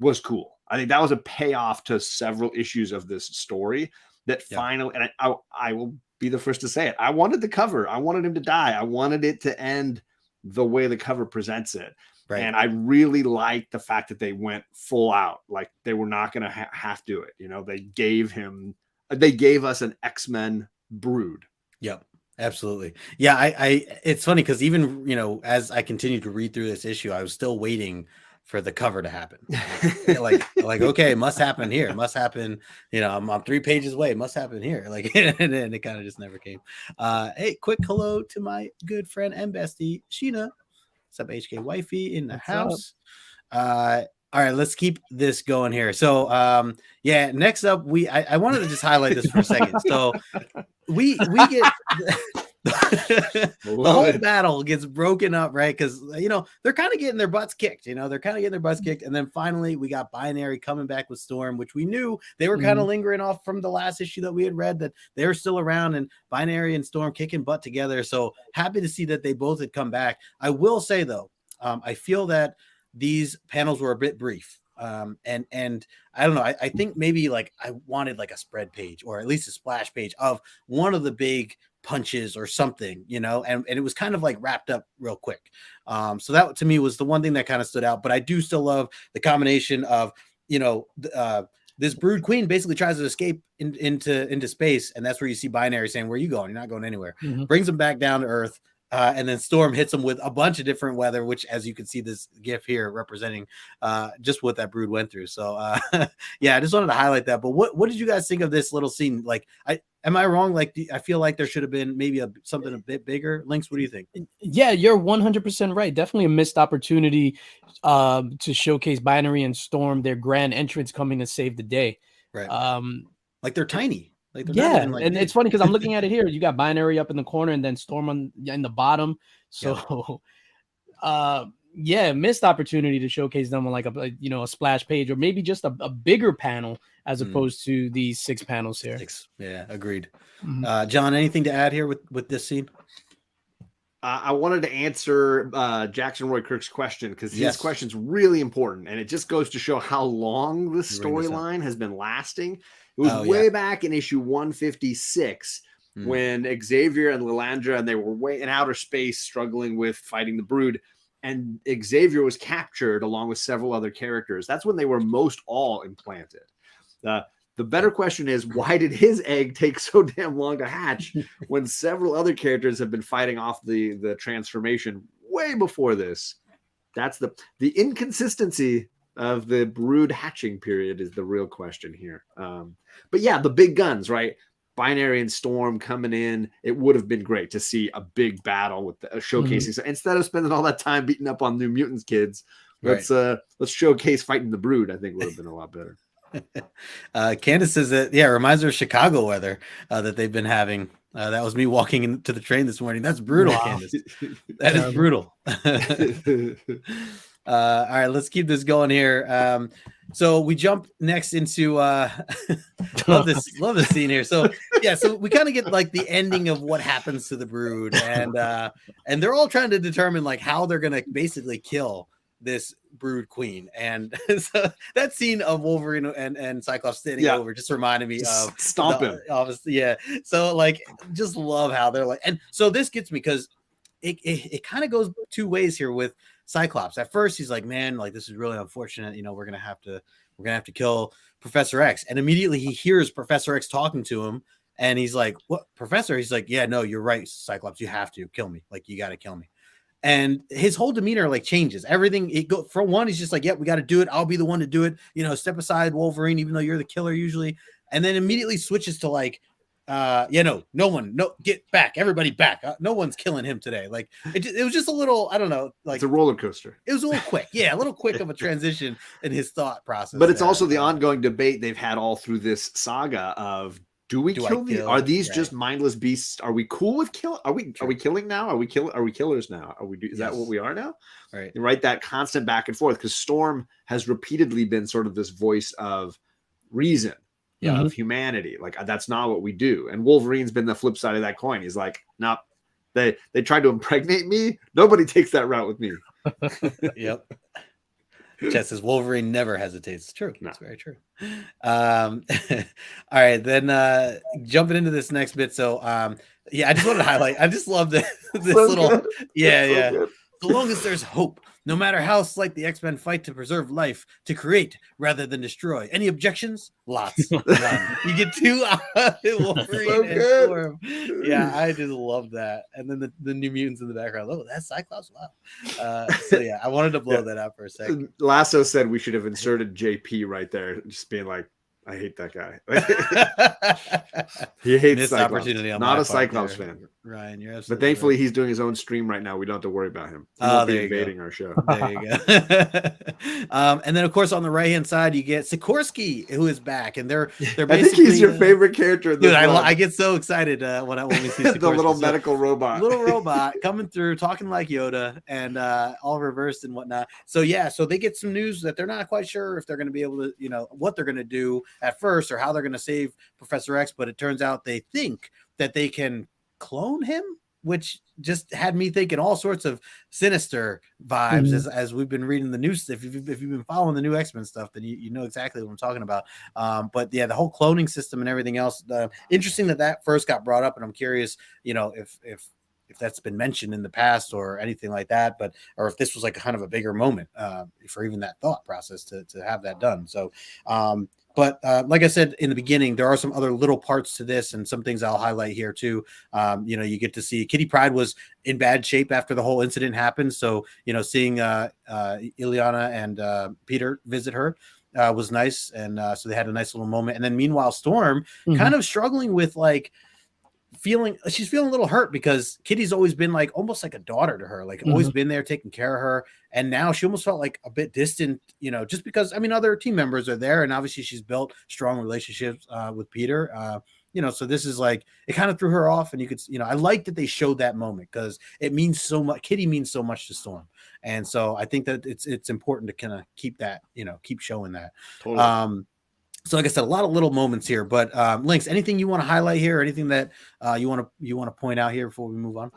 was cool. I think that was a payoff to several issues of this story that finally, and I will be the first to say it, I wanted the cover. I wanted him to die. I wanted it to end the way the cover presents it. Right. And I really liked the fact that they went full out. Like they were not going to have to do it. They gave us an X-Men Brood. Yep. Absolutely. Yeah. It's funny because even, as I continued to read through this issue, I was still waiting for the cover to happen. like okay, must happen here, must happen, I'm 3 pages away, must happen here, like and then it kind of just never came. Hey, quick hello to my good friend and bestie Sheena. What's up, HK wifey in the house? All right, let's keep this going here. So next up I wanted to just highlight this for a second. So we get the whole battle gets broken up, right? Because they're kind of getting their butts kicked, and then finally we got Binary coming back with Storm, which we knew they were kind of lingering off from the last issue that we had read, that they were still around, and Binary and Storm kicking butt together. So happy to see that they both had come back. I will say though, I feel that these panels were a bit brief. And I don't know, I think maybe like I wanted like a spread page or at least a splash page of one of the big punches or something, and it was kind of like wrapped up real quick. So that to me was the one thing that kind of stood out. But I do still love the combination of, this Brood Queen basically tries to escape into space, and that's where you see Binary saying, "Where are you going? You're not going anywhere." Brings them back down to Earth. And then Storm hits them with a bunch of different weather, which, as you can see, this GIF here representing just what that Brood went through. So, I just wanted to highlight that. But what did you guys think of this little scene? Like, am I wrong? Like, I feel like there should have been maybe something a bit bigger. LINX, what do you think? Yeah, you're 100% right. Definitely a missed opportunity to showcase Binary and Storm, their grand entrance coming to save the day. Right. Like they're tiny. Like and it's funny because I'm looking at it here. You got Binary up in the corner and then Storm in the bottom. So, missed opportunity to showcase them on like a splash page or maybe just a bigger panel as opposed to these 6 panels here. 6. Yeah, agreed. John, anything to add here with this scene? I wanted to answer Jackson Roy Kirk's question because his question's really important, and it just goes to show how long this storyline has been lasting. It was way back in issue 156 when Xavier and Lilandra and they were way in outer space struggling with fighting the Brood, and Xavier was captured along with several other characters. That's when they were most all implanted. The better question is, why did his egg take so damn long to hatch when several other characters have been fighting off the transformation way before this? That's the inconsistency of the Brood hatching period is the real question here. But yeah, the big guns, right? Binary and Storm coming in. It would have been great to see a big battle with showcasing. So instead of spending all that time beating up on New Mutants kids, let's showcase fighting the Brood. I think would have been a lot better. Candace says that it reminds her of Chicago weather that they've been having. That was me walking into the train this morning. That's brutal. Wow. Candace. That is brutal. All right, let's keep this going here. So we jump next into love this scene here. So we kind of get like the ending of what happens to the Brood, and they're all trying to determine like how they're gonna basically kill this Brood Queen. And so that scene of Wolverine and Cyclops standing over just reminded me of stomping. Obviously, yeah. So like, just love how they're like, and so this gets me because it kind of goes 2 ways here with Cyclops. At first, he's like, man, like this is really unfortunate. We're gonna have to kill Professor X, and immediately he hears Professor X talking to him, and he's like, "What, Professor?" He's like, "Yeah, no, you're right, Cyclops. You have to kill me. Like, you got to kill me." And his whole demeanor like changes. Everything for one, he's just like, "Yep, we got to do it. I'll be the one to do it. Step aside, Wolverine, even though you're the killer usually." And then immediately switches to like, no one, get back, everybody back. No one's killing him today. Like it was just a little, I don't know, like it's a roller coaster. It was a little quick, a little quick of a transition in his thought process. But it's also the ongoing debate they've had all through this saga of, do we kill these? Are these just mindless beasts? Are we cool with kill? Are we killing now? Are we killers now? Is that what we are now? Right. That constant back and forth, because Storm has repeatedly been sort of this voice of reason. Of humanity. Like, that's not what we do. And Wolverine's been the flip side of that coin. He's like, no, they tried to impregnate me. Nobody takes that route with me. Yep. Chess says Wolverine never hesitates. It's true. That's very true. All right, then jumping into this next bit. So I just wanted to highlight. I just love this so little good. So long as there's hope, no matter how slight the X-Men fight to preserve life, to create rather than destroy. Any objections? Lots. None. You get 2 Wolverine So and good. Storm. Yeah, I just love that. And then the New Mutants in the background. Oh, that's Cyclops. Wow. So yeah, I wanted to blow that out for a second. Lasso said we should have inserted JP right there, just being like, I hate that guy. He hates Missed Cyclops. opportunity on Not my a part Cyclops there, fan. Ryan, you're But absolutely thankfully, right. he's doing his own stream right now. We don't have to worry about him. He Oh, won't be there you go. invading our show. There you go. And then, of course, on the right hand side, you get Sikorsky, who is back, and they're basically. I think he's your favorite character. Dude, I get so excited when we see Sikorsky. The little medical robot. Little robot coming through, talking like Yoda, and all reversed and whatnot. So yeah, so they get some news that they're not quite sure if they're going to be able to, what they're going to do at first or how they're going to save Professor X. But it turns out they think that they can clone him, which just had me thinking all sorts of Sinister vibes as we've been reading the news. If you've been following the new X-Men stuff, then you know exactly what I'm talking about. But yeah, the whole cloning system and everything else. Interesting that first got brought up, and I'm curious, if that's been mentioned in the past or anything like that, or if this was like kind of a bigger moment for even that thought process to have that done. So, but like I said in the beginning, there are some other little parts to this and some things I'll highlight here too. You get to see Kitty Pryde was in bad shape after the whole incident happened. So, seeing Ileana and Peter visit her was nice. And so they had a nice little moment. And then meanwhile, Storm kind of struggling with she's feeling a little hurt because Kitty's always been like almost like a daughter to her, like always been there taking care of her. And now she almost felt like a bit distant, just because, other team members are there. And obviously she's built strong relationships with Peter, so this is like, it kind of threw her off. And you could, I like that they showed that moment because it means so much. Kitty means so much to Storm. And so I think that it's important to kind of keep that, keep showing that. Totally. So like I said, a lot of little moments here, but LINX, anything you want to highlight here or anything that you want to point out here before we move on?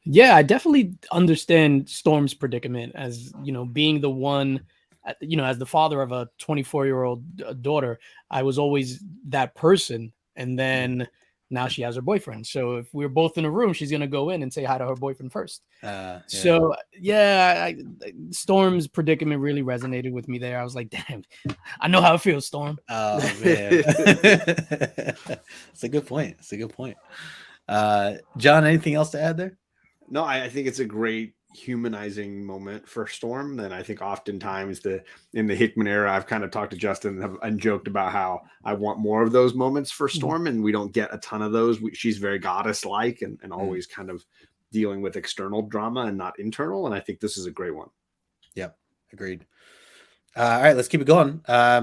Yeah, I definitely understand Storm's predicament as, being the one, as the father of a 24-year-old daughter, I was always that person. And then now she has her boyfriend. So if we're both in a room, she's going to go in and say hi to her boyfriend first. Yeah. So yeah, Storm's predicament really resonated with me there. I was like, damn, I know how it feels, Storm. Oh man. It's a good point. John, anything else to add there? No, I think it's a great humanizing moment for Storm. And I think oftentimes in the Hickman era, I've kind of talked to Justin and joked about how I want more of those moments for Storm, and we don't get a ton of those. She's very goddess-like and always kind of dealing with external drama and not internal. And I think this is a great one. Yep, agreed. All right, let's keep it going.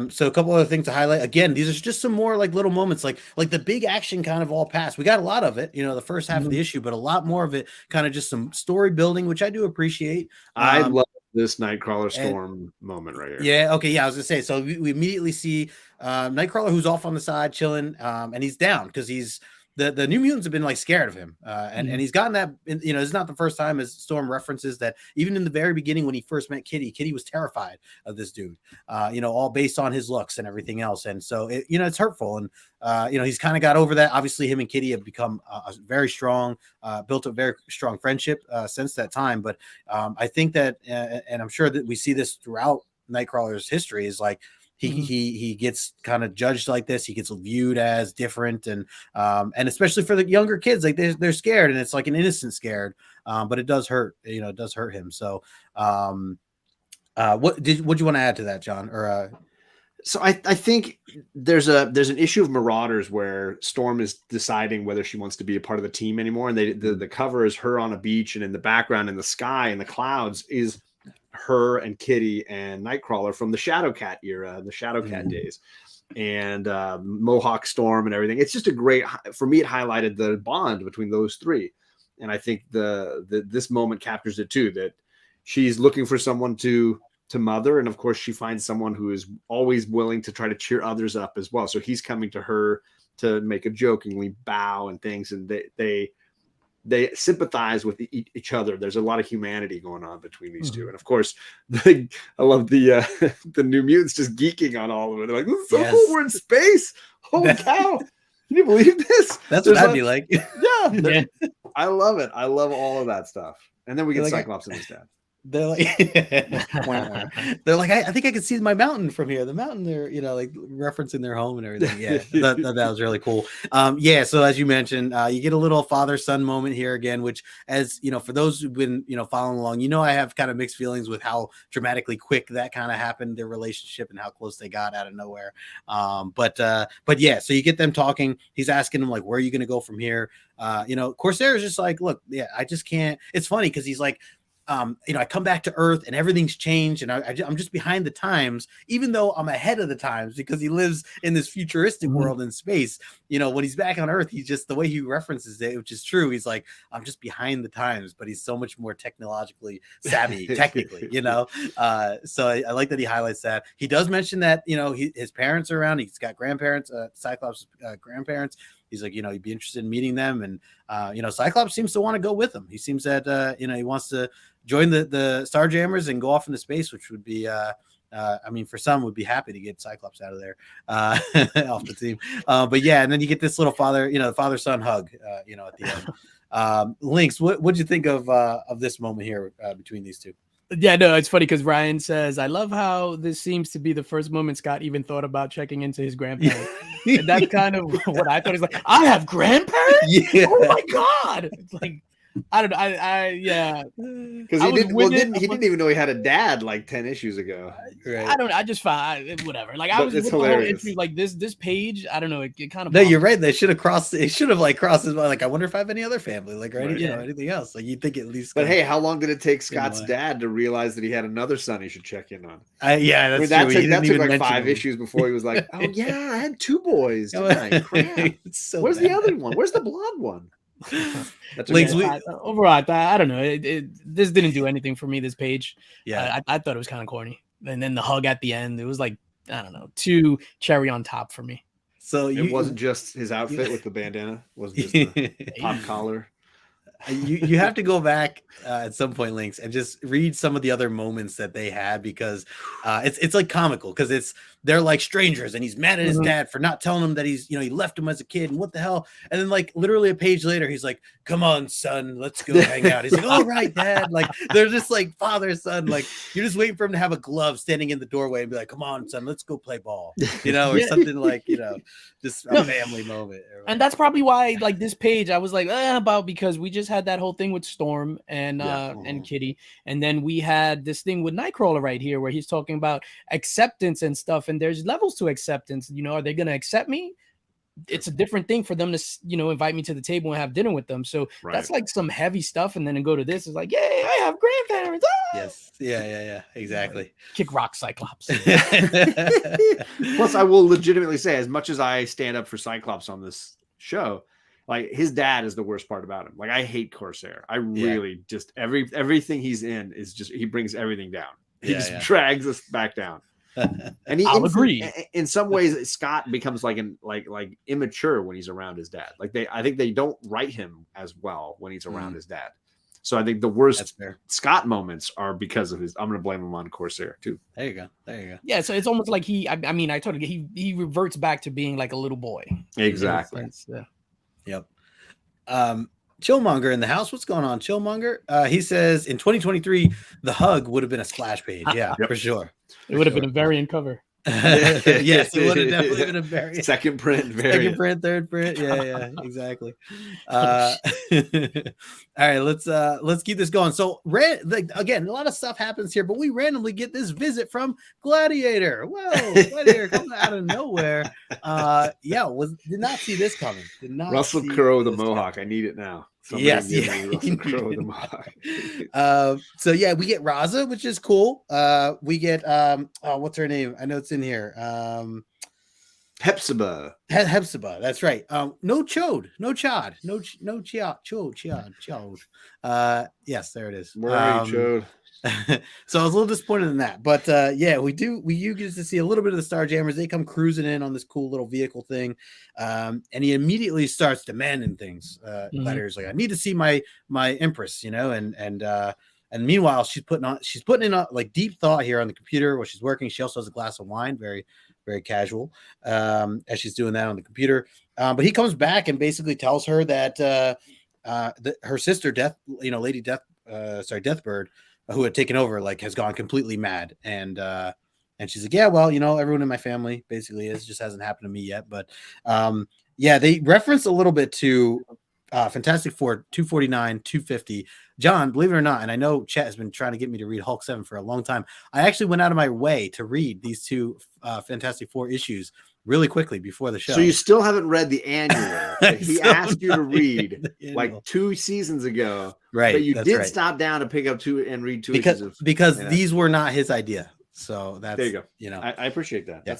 So a couple other things to highlight. Again, these are just some more like little moments, like the big action kind of all passed. We got a lot of it, the first half of the issue, but a lot more of it kind of just some story building, which I do appreciate. I love this Nightcrawler Storm moment right here. Yeah. Okay. Yeah, I was gonna say. So we immediately see Nightcrawler, who's off on the side chilling, and he's down because he's. The New Mutants have been like scared of him, and he's gotten that. It's not the first time, as Storm references that even in the very beginning when he first met Kitty was terrified of this dude. All based on his looks and everything else, and so it's hurtful. And he's kind of got over that. Obviously, him and Kitty have become a very strong, built a very strong friendship since that time. But I think that, and I'm sure that we see this throughout Nightcrawler's history, is like. He gets kind of judged like this. He gets viewed as different, and especially for the younger kids, like they're scared, and it's like an innocent scared, but it does hurt. It does hurt him. So, what you want to add to that, John? Or so I think there's an issue of Marauders where Storm is deciding whether she wants to be a part of the team anymore, and the cover is her on a beach, and in the background in the sky and the clouds is her and Kitty and Nightcrawler from the Shadowcat era, the Shadowcat days, and Mohawk Storm and everything. It's just a great, for me, it highlighted the bond between those three. And I think this moment captures it too, that she's looking for someone to mother. And of course she finds someone who is always willing to try to cheer others up as well. So he's coming to her to make a jokingly bow and things. And they sympathize with each other. There's a lot of humanity going on between these two. And of course, I love the New Mutants just geeking on all of it. They're like, this is so cool. We're in space. Holy cow. Can you believe this? That's what I'd be like. Yeah. I love it. I love all of that stuff. And then we get Cyclops and his dad. They're like, they're like, I think I can see my mountain from here. The mountain, they're, you know, like referencing their home and everything. Yeah, that was really cool. Yeah. So as you mentioned, you get a little father-son moment here again, which, as you know, for those who've been, you know, following along, you know, I have kind of mixed feelings with how dramatically quick that kind of happened, their relationship, and how close they got out of nowhere. But yeah, so you get them talking. He's asking them like, where are you going to go from here? You know, Corsair is just like, look, yeah, I just can't. It's funny because he's like, you know, I come back to Earth and everything's changed, and I'm just behind the times, even though I'm ahead of the times because he lives in this futuristic world in space. You know, when he's back on Earth, he's just, the way he references it, which is true. He's like, I'm just behind the times, but he's so much more technologically savvy, technically, you know. So I like that he highlights that. He does mention that, you know, his parents are around. He's got grandparents, Cyclops' grandparents. He's like, you know, he'd be interested in meeting them. And, you know, Cyclops seems to want to go with him. He seems that, you know, he wants to join the Starjammers and go off into space, which would be, I mean, for some would be happy to get Cyclops out of there, off the team. But yeah, and then you get this little father-son hug, you know, at the end. LINX, what'd you think of this moment here between these two? Yeah, no, it's funny because Ryan says, I love how this seems to be the first moment Scott even thought about checking into his grandparents. And that's kind of what I thought. He's like, I have grandparents? Yeah. Oh my God. It's like, I don't know. Yeah. Because he didn't even know he had a dad like 10 issues ago. Right. I don't know. I just found whatever. Like, I was with the whole entry, like this page. I don't know. It kind of. No, you're right. They should have crossed. It should have like crossed his mind. Like, I wonder if I have any other family, like, or you know, anything else. Like, you think at least. But hey, how long did it take Scott's dad to realize that he had another son he should check in on? Yeah, that's true. That took like 5 issues before he was like, oh yeah, I had 2 boys. Crap. So where's the other one? Where's the blonde one? Overall, I don't know. This didn't do anything for me. This page, yeah, I thought it was kind of corny. And then the hug at the end, it was like, I don't know, too cherry on top for me. So it wasn't just his outfit with the bandana, it wasn't just the pop collar. You have to go back at some point, LINX, and just read some of the other moments that they had, because it's like comical, because they're like strangers and he's mad at his dad for not telling him that he's, you know, he left him as a kid and what the hell. And then like literally a page later, he's like, come on, son, let's go hang out. He's like, all right, dad. Like they're just like father, son, like you're just waiting for him to have a glove standing in the doorway and be like, come on, son, let's go play ball, you know, or something like, you know, just a family moment. And that's probably why like this page I was like about, because we just had that whole thing with Storm and Kitty, and then we had this thing with Nightcrawler right here where he's talking about acceptance and stuff, and there's levels to acceptance. You know, are they going to accept me? It's a different thing for them to, you know, invite me to the table and have dinner with them. So that's like some heavy stuff, and then go to this is like, yay, I have grandparents. Yes, yeah, exactly. Kick rock, Cyclops. Plus, I will legitimately say, as much as I stand up for Cyclops on this show, like his dad is the worst part about him. Like I hate Corsair. I really just everything he's in is just, he brings everything down. He just drags us back down. And I'll agree. In some ways, Scott becomes like immature when he's around his dad. Like I think they don't write him as well when he's around his dad. So I think the worst Scott moments are because of his. I'm going to blame him on Corsair too. There you go. Yeah, so it's almost like I mean, I totally he reverts back to being like a little boy. Exactly. Yep. Chillmonger in the house. What's going on, Chillmonger? He says in 2023, the hug would have been a splash page. Yeah, for sure. It would have been a variant cover. Yes, it would have definitely been a variant. Second print, third print. Yeah, exactly. All right, let's keep this going. So, again, a lot of stuff happens here, but we randomly get this visit from Gladiator. Whoa, Gladiator coming out of nowhere. Did not see this coming. Russell Crowe the Mohawk. I need it now. Yes, Russell Crowe the Mohawk. So yeah, we get Raza, which is cool. We get what's her name? I know it's in here. Hepzibah. Hepzibah, that's right. No Chode, no Chod, no Chod. Yes, there it is. Chode. So I was a little disappointed in that, but you get to see a little bit of the Starjammers. They come cruising in on this cool little vehicle thing, and he immediately starts demanding things. Letters like, I need to see my Empress, you know, and meanwhile she's putting in a like deep thought here on the computer while she's working. She also has a glass of wine, very very casual, as she's doing that on the computer. But he comes back and basically tells her that her sister, Lady Deathbird, who had taken over, like, has gone completely mad. And she's like, yeah, well, everyone in my family basically just hasn't happened to me yet. But they reference a little bit to Fantastic Four 249, 250. John, believe it or not, and I know Chet has been trying to get me to read Hulk 7 for a long time. I actually went out of my way to read these two Fantastic Four issues really quickly before the show. So you still haven't read the annual that he asked you to read like 2 seasons ago, right? But you did stop down to pick up 2 and read 2 because issues these were not his idea. So that's, there you go. I appreciate that. Yeah.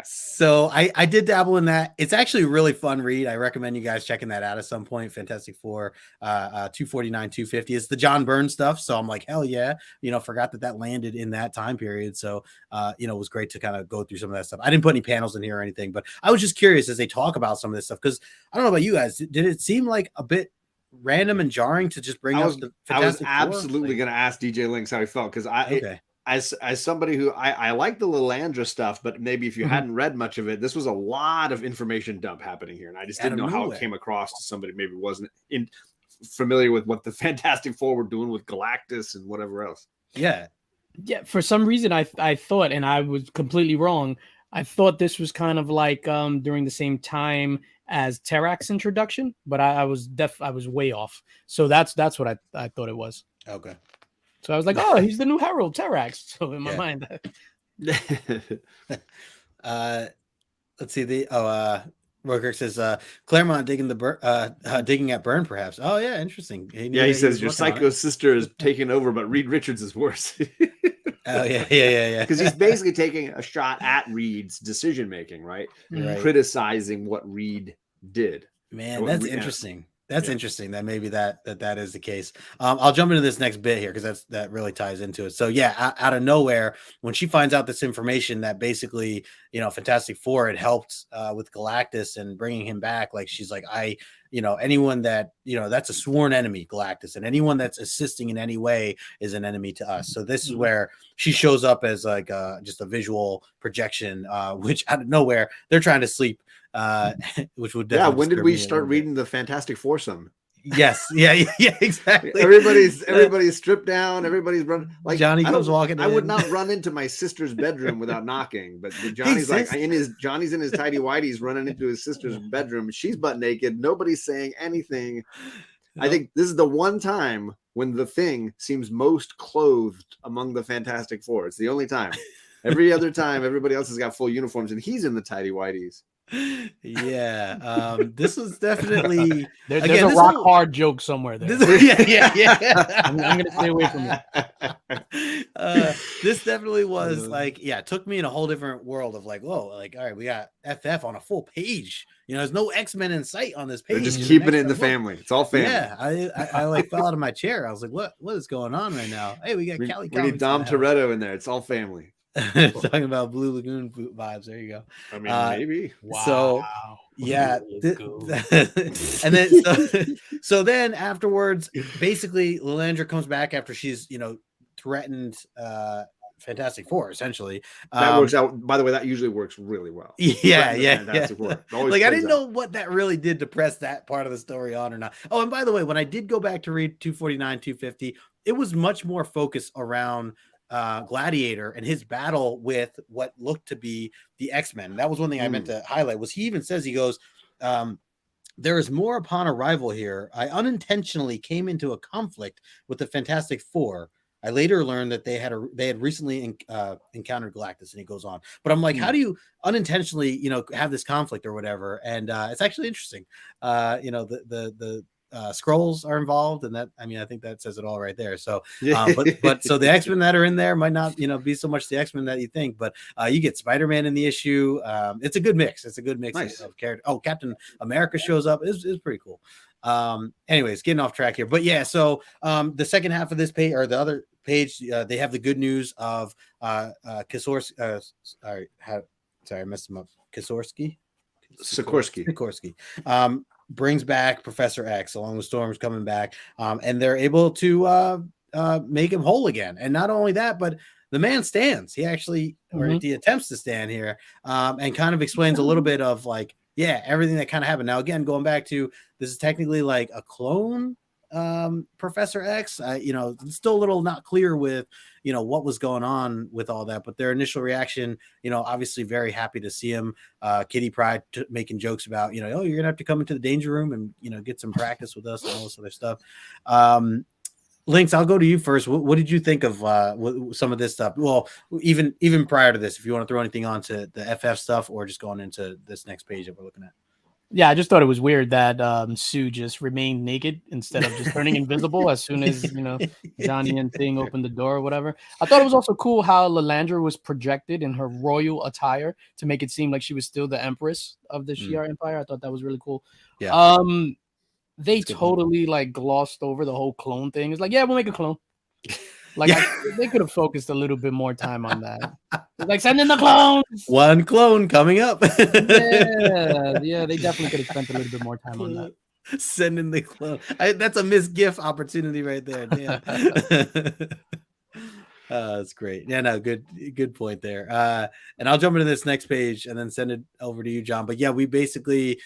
So I did dabble in that. It's actually a really fun read. I recommend you guys checking that out at some point. Fantastic Four 249, 250. It's the John Byrne stuff. So I'm like, hell yeah. Forgot that landed in that time period. So, it was great to kind of go through some of that stuff. I didn't put any panels in here or anything, but I was just curious as they talk about some of this stuff, because I don't know about you guys. Did it seem like a bit random and jarring to just bring up the Fantastic I was absolutely going to ask DJ LINX how he felt, because as somebody who I like the Lilandra stuff, but maybe if you hadn't read much of it, this was a lot of information dump happening here, and I just didn't know how it came across to somebody maybe wasn't familiar with what the Fantastic Four were doing with Galactus and whatever else. Yeah. For some reason, I thought, and I was completely wrong, I thought this was kind of like during the same time as Terrax's introduction, but I was way off. So that's what I thought it was. Okay. So I was like, oh, he's the new Herald, Terrax. So in my mind. Let's see. Roker says, Claremont digging at Byrne, perhaps. Oh, yeah, interesting. He says, your psycho sister is taking over, but Reed Richards is worse. Oh, yeah. Because he's basically taking a shot at Reed's decision-making, right? Criticizing what Reed did. Man, that's interesting. That's interesting that maybe that is the case. I'll jump into this next bit here because that really ties into it. So out of nowhere, when she finds out this information that basically, Fantastic Four had helped with Galactus and bringing him back, like she's like, anyone that, that's a sworn enemy, Galactus, and anyone that's assisting in any way is an enemy to us. So this is where she shows up as like just a visual projection, which out of nowhere, they're trying to sleep. Which would when did we start reading the Fantastic Foursome? Yes, yeah, exactly. Everybody's stripped down. Everybody's running. Like Johnny comes walking. I would not run into my sister's bedroom without knocking. But Johnny's Johnny's in his tidy whities running into his sister's bedroom. She's butt naked. Nobody's saying anything. Nope. I think this is the one time when the Thing seems most clothed among the Fantastic Four. It's the only time. Every other time, everybody else has got full uniforms, and he's in the tidy whities. Yeah, this was definitely there's a rock hard joke somewhere there. Yeah. I'm gonna stay away from it. This definitely was like, it took me in a whole different world of like, whoa, like, all right, we got FF on a full page. There's no X-Men in sight on this page. They're just keeping it in the family. It's all family. Yeah, I like fell out of my chair. I was like, what is going on right now? Hey, we got Cali. We need Dom Toretto in there. It's all family. Talking about Blue Lagoon vibes. There you go. I mean, maybe. Wow. So and then so then afterwards, basically, Lilandra comes back after she's threatened Fantastic Four. Essentially, that works out. By the way, that usually works really well. Yeah. Like I didn't know what that really did to press that part of the story on or not. Oh, and by the way, when I did go back to read 249, 250, it was much more focused around Gladiator and his battle with what looked to be the X-Men. That was one thing I meant to highlight. Was he even says, he goes, there is more upon arrival here. I unintentionally came into a conflict with the Fantastic Four. I later learned that they had recently encountered Galactus, and he goes on. But I'm like, how do you unintentionally, have this conflict or whatever? And it's actually interesting. The Skrulls are involved, and that, I think that says it all right there. So, but so the X-Men that are in there might not, be so much the X-Men that you think, but you get Spider-Man in the issue. It's a good mix. It's a good mix of characters. Oh, Captain America shows up. It's pretty cool. Anyways, getting off track here, but so the second half of this page, or the other page, they have the good news of Sikorsky. I messed him up. Sikorsky. Brings back Professor X along with Storm's coming back, and they're able to make him whole again. And not only that, but the man stands. He actually, or he attempts to stand here, and kind of explains a little bit of like, everything that kind of happened. Now, again, going back to, this is technically like a clone Professor X. It's still a little not clear with, what was going on with all that, but their initial reaction, obviously very happy to see him. Kitty Pryde making jokes about, oh, you're gonna have to come into the danger room and, get some practice with us and all this other stuff. LINX, I'll go to you first. What did you think of some of this stuff? Well, even prior to this, if you want to throw anything onto the FF stuff or just going into this next page that we're looking at. Yeah, I just thought it was weird that Sue just remained naked instead of just turning invisible as soon as, Johnny and Thing opened the door or whatever. I thought it was also cool how Lilandra was projected in her royal attire to make it seem like she was still the empress of the Shi'ar Empire. I thought that was really cool. Yeah. They totally like glossed over the whole clone thing. It's like, we'll make a clone. Like they could have focused a little bit more time on that. Like, send in the clones. One clone coming up. yeah, they definitely could have spent a little bit more time on that. Send in the clone. That's a missed gift opportunity right there. Damn. That's great. Yeah, no, good point there. And I'll jump into this next page and then send it over to you, John. But yeah, we basically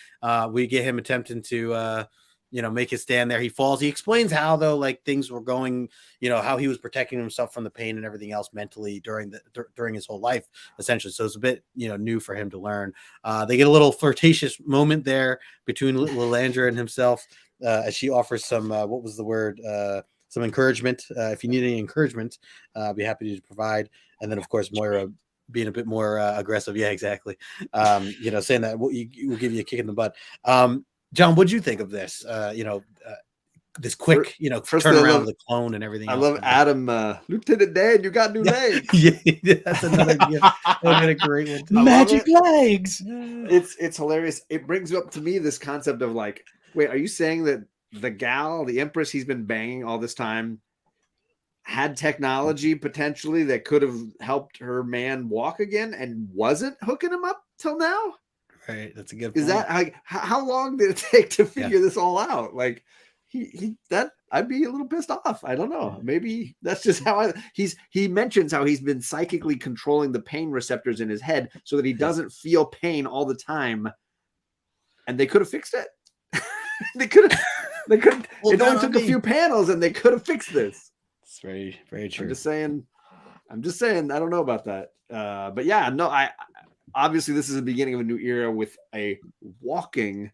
we get him attempting to make his stand there. He falls. He explains how, though, like things were going, how he was protecting himself from the pain and everything else mentally during his whole life, essentially. So it's a bit, new for him to learn. They get a little flirtatious moment there between Lilandra and himself as she offers some, what was the word? Some encouragement. If you need any encouragement, I'll be happy to provide. And then, of course, Moira being a bit more aggressive. Yeah, exactly. Saying that we'll give you a kick in the butt. John, what'd you think of this? This quick, first turn around of the clone and everything. I love Adam, Lieutenant Dan. You got new legs. Yeah, that's another gift. That'd be a great one too. Magic legs. It's hilarious. It brings up to me this concept of like, wait, are you saying that the Empress he's been banging all this time, had technology potentially that could have helped her man walk again and wasn't hooking him up till now? Right, that's a good point. Is that like how long did it take to figure this all out? Like that I'd be a little pissed off. I don't know. Maybe that's just how he mentions how he's been psychically controlling the pain receptors in his head so that he doesn't feel pain all the time. And they could have fixed it. they could well, it only took a few panels and they could have fixed this. It's very, very true. I'm just saying I don't know about that. But yeah, no, obviously, this is the beginning of a new era with a walking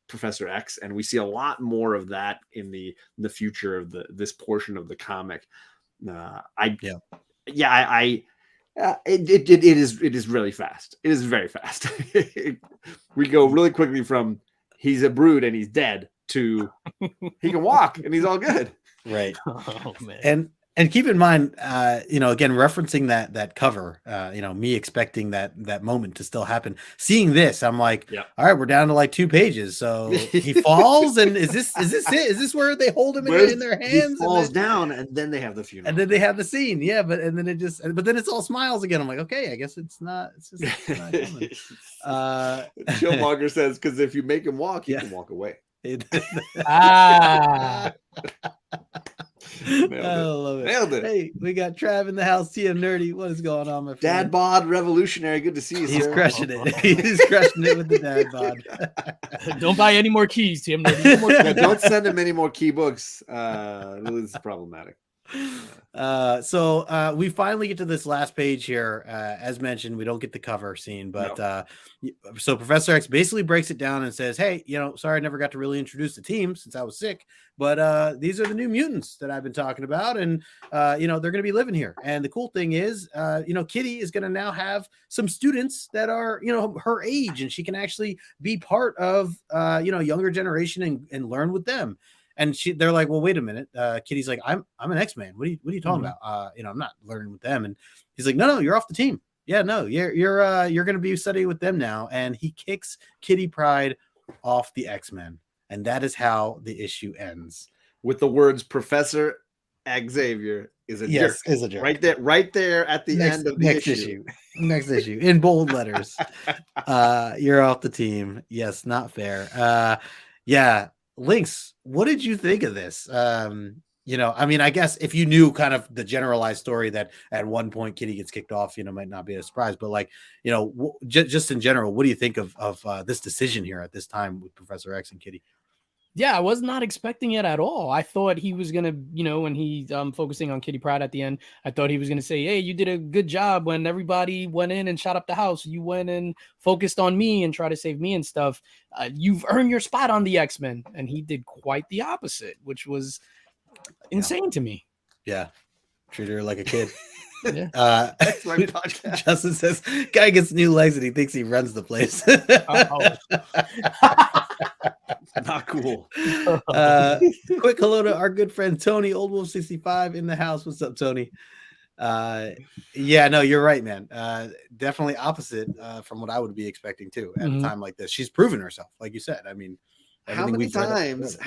Professor X, and we see a lot more of that in the future of this portion of the comic. It is really fast. It is very fast. We go really quickly from he's a brood and he's dead to he can walk and he's all good. Right. Oh man. And keep in mind, again, referencing that cover, me expecting that moment to still happen. Seeing this, I'm like, all right, we're down to like 2 pages. So he falls, and is this it? Is this where they hold him in their hands? He falls down, and then they have the funeral, and then they have the scene. Yeah, but then it's all smiles again. I'm like, okay, I guess it's not. It's not coming. Chillmonger says, because if you make him walk, he can walk away. I love it. Nailed it. Hey, we got Trav in the house. TM Nerdy. What is going on, my friend? Dad bod revolutionary. Good to see you, He's sir. crushing it. He's crushing it with the dad bod. Don't buy any more keys, TM Nerdy. Don't send him any more key books. This is problematic. So we finally get to this last page here. As mentioned, we don't get the cover scene, but so Professor X basically breaks it down and says, hey, sorry I never got to really introduce the team since I was sick, but these are the new mutants that I've been talking about, and they're going to be living here. And the cool thing is, Kitty is going to now have some students that are her age, and she can actually be part of younger generation and learn with them. And they're like, well, wait a minute. Kitty's like, I'm an X-Man. What are you talking about? I'm not learning with them. And he's like, no, you're off the team. Yeah, no, you're going to be studying with them now. And he kicks Kitty Pryde off the X-Men. And that is how the issue ends. With the words Professor Xavier is a jerk. Is a jerk. Right there at the end of the issue. Next issue in bold letters. You're off the team. Yes, not fair. Yeah. LINX, what did you think of this? you know, I mean, I guess if you knew kind of the generalized story that at one point Kitty gets kicked off, you know, might not be a surprise, but like, you know, just in general, what do you think of this decision here at this time with Professor X and Kitty? Yeah, I was not expecting it at all. I thought he was gonna, you know, when he's focusing on Kitty Pryde at the end, I thought he was gonna say, "Hey, you did a good job when everybody went in and shot up the house. You went and focused on me and tried to save me and stuff. You've earned your spot on the X-Men." And he did quite the opposite, which was insane to me. Yeah, treat her like a kid. Yeah. That's my podcast. Justin says, "Guy gets new legs and he thinks he runs the place." Not cool. Quick hello to our good friend Tony, Old Wolf 65 in the house. What's up, Tony? Yeah, no, you're right, man. Definitely opposite from what I would be expecting too at a time like this. She's proven herself, like you said. I mean, how many times,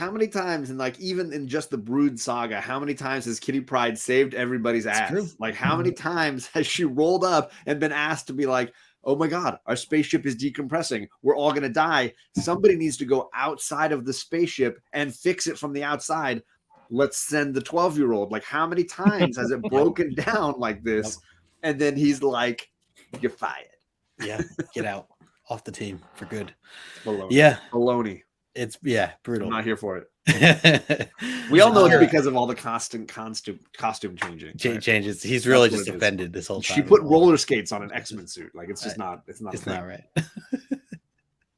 and like even in just the Brood saga, how many times has Kitty Pryde saved everybody's ass? True. Like how many times has she rolled up and been asked to be like, oh my God, our spaceship is decompressing. We're all going to die. Somebody needs to go outside of the spaceship and fix it from the outside. Let's send the 12-year-old. Like, how many times has it broken down like this? And then he's like, you're fired. Yeah, get out off the team for good. Baloney. Yeah. Baloney. It's, brutal. I'm not here for it. We all know it's because of all the constant costume changing. Changes. He's really just offended this whole time. She put roller skates on an X-Men suit. Like it's just not. It's not right.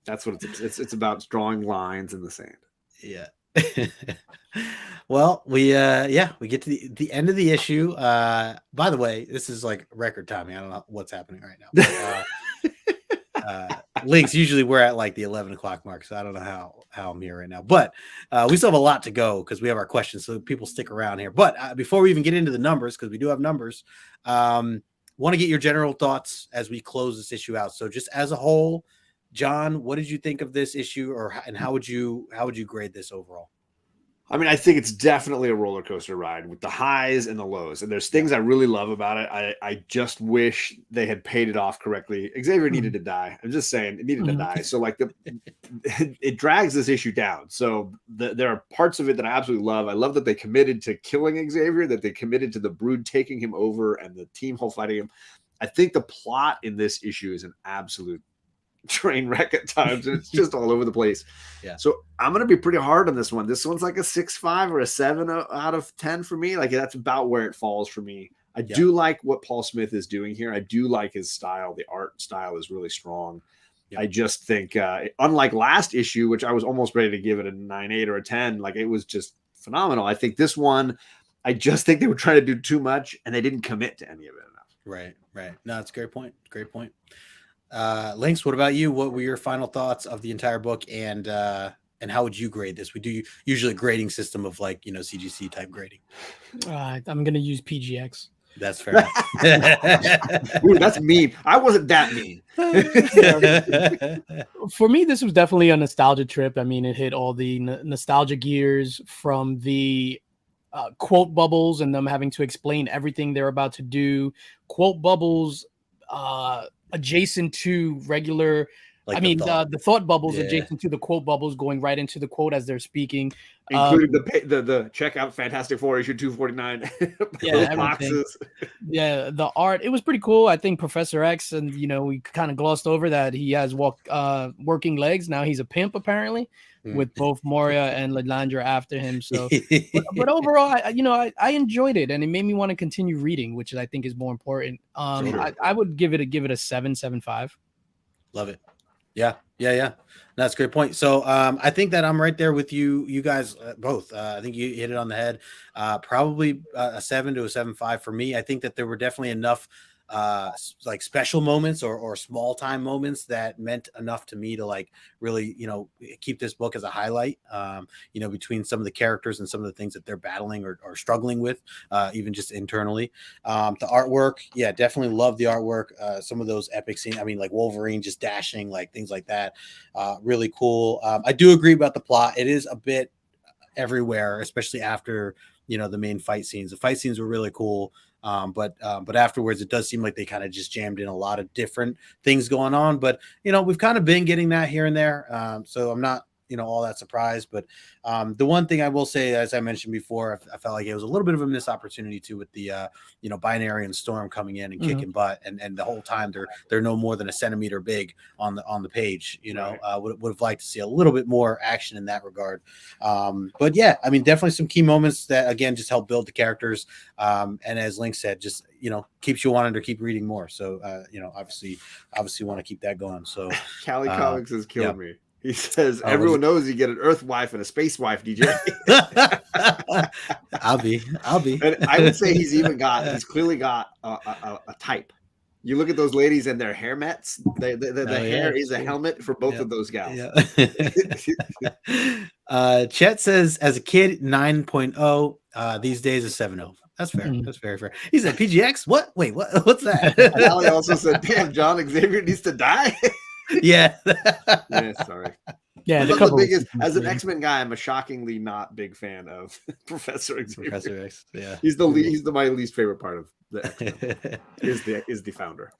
That's what it's about. Drawing lines in the sand. Yeah. Well, we get to the end of the issue. By the way, this is like record timing. I don't know what's happening right now. LINX, usually we're at like the 11 o'clock mark, so I don't know how I'm here right now, but we still have a lot to go because we have our questions, so people stick around here. But before we even get into the numbers, because we do have numbers, want to get your general thoughts as we close this issue out. So just as a whole, John, what did you think of this issue, and how would you grade this overall? I mean, I think it's definitely a roller coaster ride with the highs and the lows. And there's things I really love about it. I just wish they had paid it off correctly. Xavier needed to die. I'm just saying it needed to die. So like it drags this issue down. So there are parts of it that I absolutely love. I love that they committed to killing Xavier, that they committed to the Brood taking him over and the team whole fighting him. I think the plot in this issue is an absolute train wreck at times, and it's just all over the place. Yeah. So I'm going to be pretty hard on this one. This one's like a 6.5 or a 7 out of 10 for me. Like that's about where it falls for me. I do like what Paul Smith is doing here. I do like his style. The art style is really strong. Yeah. I just think, unlike last issue, which I was almost ready to give it a 9.8 or a 10, like it was just phenomenal. I think this one, I just think they were trying to do too much and they didn't commit to any of it enough. Right. No, it's a great point. Great point. LINX, what about you? What were your final thoughts of the entire book, and how would you grade this? We do usually a grading system of like, CGC type grading. I'm gonna use PGX. That's fair. Ooh, that's mean. I wasn't that mean. For me, this was definitely a nostalgia trip. I mean, it hit all the nostalgia gears from the quote bubbles and them having to explain everything they're about to do. Quote bubbles adjacent to regular, like the thought bubbles adjacent to the quote bubbles, going right into the quote as they're speaking, including the checkout Fantastic Four issue 249. Yeah, boxes. Yeah, the art, it was pretty cool. I think Professor X, and we kind of glossed over that he has working legs now. He's a pimp apparently, with both Moria and Lilandra after him. So, but overall, I enjoyed it, and it made me want to continue reading, which I think is more important. I would give it a 7.5. Love it. Yeah. That's a great point. So I think that I'm right there with you guys both. I think you hit it on the head. Probably a 7 to a 7.5 for me. I think that there were definitely enough like special moments or small time moments that meant enough to me to like really keep this book as a highlight, between some of the characters and some of the things that they're battling or struggling with, even just internally. The artwork, definitely love the artwork. Some of those epic scenes, I mean, like Wolverine just dashing, like things like that, really cool. I do agree about the plot. It is a bit everywhere, especially after the main fight scenes. The fight scenes were really cool. But afterwards, it does seem like they kind of just jammed in a lot of different things going on. But we've kind of been getting that here and there. So I'm not all that surprised. But the one thing I will say, as I mentioned before, I felt like it was a little bit of a missed opportunity too with the Binary and Storm coming in and kicking butt, and the whole time they're no more than a centimeter big on the page. Would have liked to see a little bit more action in that regard. But yeah, I mean, definitely some key moments that again just help build the characters. And as Link said, just keeps you wanting to keep reading more. So obviously want to keep that going. So Cali Comics has killed me. He says everyone knows you get an Earth wife and a space wife, DJ. I'll be. And I would say he's clearly got a type. You look at those ladies and their hair mets. The hair is a helmet for both of those gals. Yeah. Chet says, as a kid, 9.0. These days is 7.0. That's fair. That's very fair. He said, PGX? What? Wait, what? What's that? Ali also said, damn, John Xavier needs to die. Yeah. Sorry. Yeah, the biggest, as an X-Men guy, I'm a shockingly not big fan of Professor Xavier. Professor X, yeah. He's my least favorite part of the X-Men. is the founder.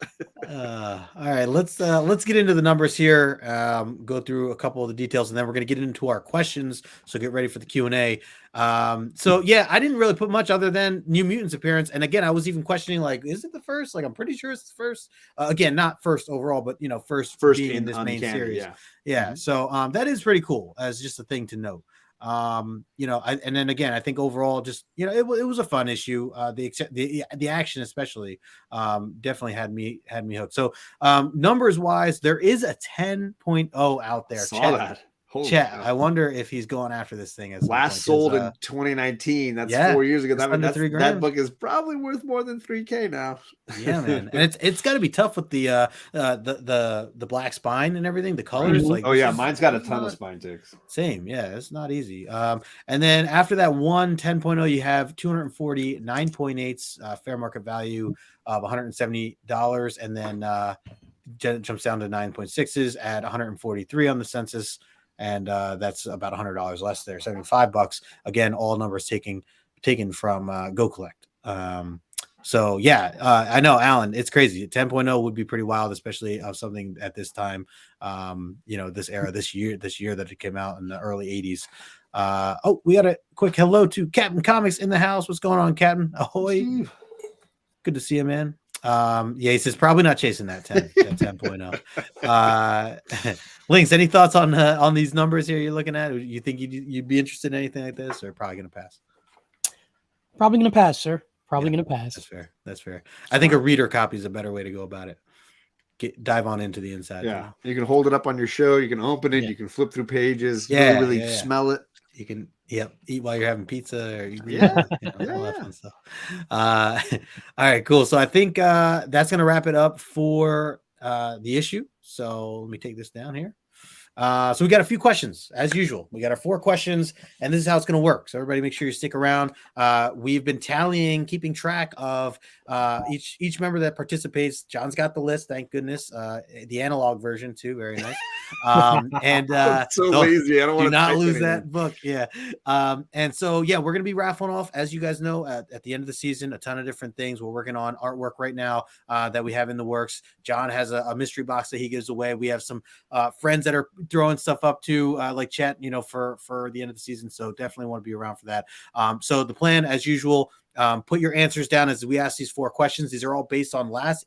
All right, let's get into the numbers here. Go through a couple of the details, and then we're going to get into our questions. So get ready for the Q&A. So yeah, I didn't really put much other than New Mutants appearance. And again, I was even questioning, like, is it the first? Like, I'm pretty sure it's the first. Again, not first overall, but first being in this main series. Yeah. So that is pretty cool as just a thing to note. And then again, I think overall, just it was a fun issue. The action especially definitely had me hooked. So numbers wise, there is a 10.0 out there. Saw that. Chat. I wonder if he's going after this thing as last sold in 2019. That's 4 years ago. That book is probably worth more than $3,000 now. Yeah, man, and it's got to be tough with the black spine and everything. The colors, like mine's got a ton of spine ticks. Same, yeah, it's not easy. And then after that 10.0, you have 240 9.8s, fair market value of $170, and then jumps down to 9.6s at 143 on the census. And that's about $100 less there, $75. Again, all numbers taken from Go Collect. So yeah, I know, Alan, it's crazy. 10.0 would be pretty wild, especially of something at this time. This era, this year that it came out in the early 80s. We got a quick hello to Captain Comics in the house. What's going on, Captain? Ahoy! Good to see you, man. He says probably not chasing that 10.0. LINX, any thoughts on these numbers here you're looking at? You think you'd be interested in anything like this, or probably gonna pass? Probably gonna pass, sir. Gonna pass. That's fair. I think a reader copy is a better way to go about it. Dive on into the inside. Yeah, you can hold it up on your show. You can open it. You can flip through pages. Really smell it. You can eat while you're having pizza, or all that fun stuff. All right, cool. So I think that's gonna wrap it up for the issue. So let me take this down here. So we got a few questions as usual. We got our 4 questions, and this is how it's going to work. So everybody make sure you stick around. We've been keeping track of each member that participates. John's got the list, thank goodness. The analog version too, very nice. And so lazy. I don't want to lose that book. Yeah. And so we're going to be raffling off, as you guys know, at the end of the season, a ton of different things. We're working on artwork right now that we have in the works. John has a mystery box that he gives away. We have some friends that are throwing stuff up too, like chat, for the end of the season. So definitely want to be around for that. So the plan, as usual, put your answers down as we ask these 4 questions. These are all based on last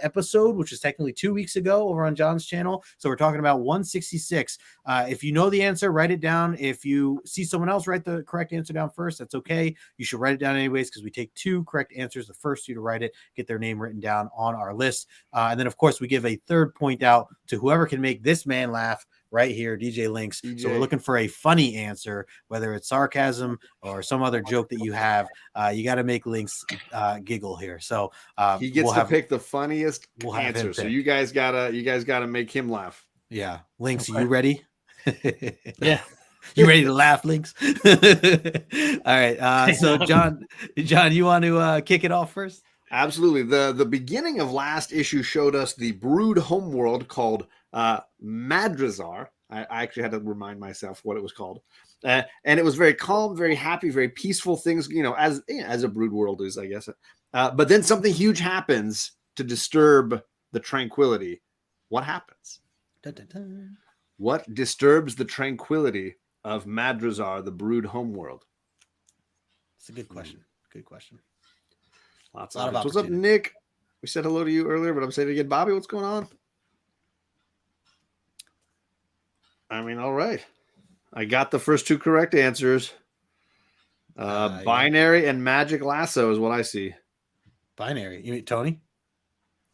episode, which is technically 2 weeks ago over on John's channel. So we're talking about 166. If you know the answer, write it down. If you see someone else write the correct answer down first, that's okay. You should write it down anyways, because we take 2 correct answers. The first 2 to write it, get their name written down on our list. And then, of course, we give a 3rd point out to whoever can make this man laugh right here, DJ LINX. So we're looking for a funny answer, whether it's sarcasm or some other joke that you have. You got to make LINX giggle here. So he gets to pick the funniest answer. So you guys gotta make him laugh. Yeah, LINX, you ready? Yeah. You ready to laugh, LINX? All right. So John, you want to kick it off first? Absolutely. The beginning of last issue showed us the Brood homeworld called Madrazar. I actually had to remind myself what it was called. And it was very calm, very happy, very peaceful things, as a Brood world is, I guess. But then something huge happens to disturb the tranquility. What happens? Dun, dun, dun. What disturbs the tranquility of Madrazar, the brood homeworld? It's a good question. Good question. Lots of options. What's up, Nick? We said hello to you earlier, but I'm saying it again. Bobby, what's going on? I mean, all right. I got the first 2 correct answers. Binary and magic lasso is what I see. Binary. You mean Tony?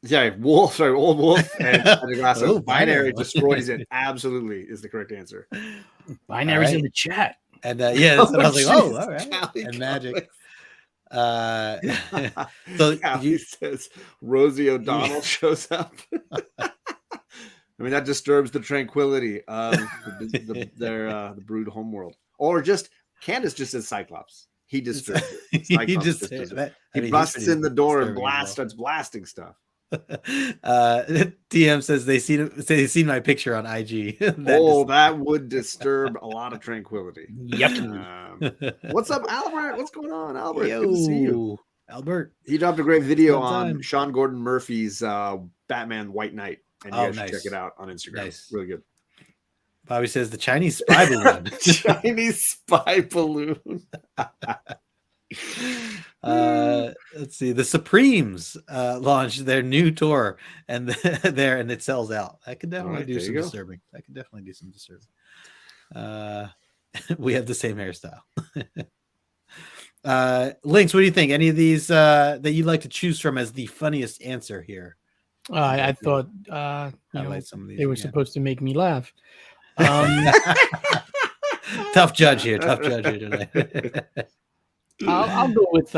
Yeah, wolf. Sorry, old wolf and magic lasso. Binary destroys it. Absolutely is the correct answer. Binary's in the chat. And yeah, that's what I was like, oh, all right. Callie and magic. So Callie says Rosie O'Donnell shows up. I mean, that disturbs the tranquility of the brood homeworld. Or just Candace just says Cyclops. He disturbs it. He busts in the door and starts blasting stuff. TM says they seen my picture on IG. That would disturb a lot of tranquility. Yep. What's up, Albert? What's going on, Albert? Yo, good to see you, Albert. He dropped a great video on Sean Gordon Murphy's Batman White Knight, and you guys should check it out on Instagram. Nice. Really good. Bobby says the Chinese spy balloon. Chinese spy balloon. Let's see. The Supremes launched their new tour, and it sells out. I could definitely do some disturbing. We have the same hairstyle. LINX, what do you think? Any of these that you'd like to choose from as the funniest answer here? I thought some of these they were supposed to make me laugh. Tough judge here tonight. I'll go with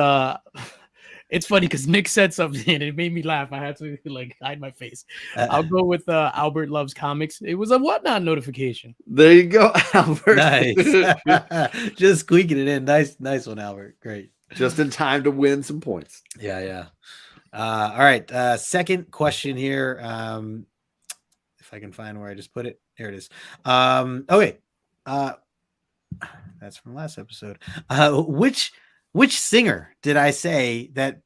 it's funny because Nick said something and it made me laugh. I had to hide my face. I'll go with Albert Loves Comics. It was a Whatnot notification. There you go, Albert. Nice. Just squeaking it in. Nice one, Albert. Great. Just in time to win some points. Yeah. All right. Second question here. If I can find where I just put it. There it is. Okay. That's from last episode. Which singer did I say that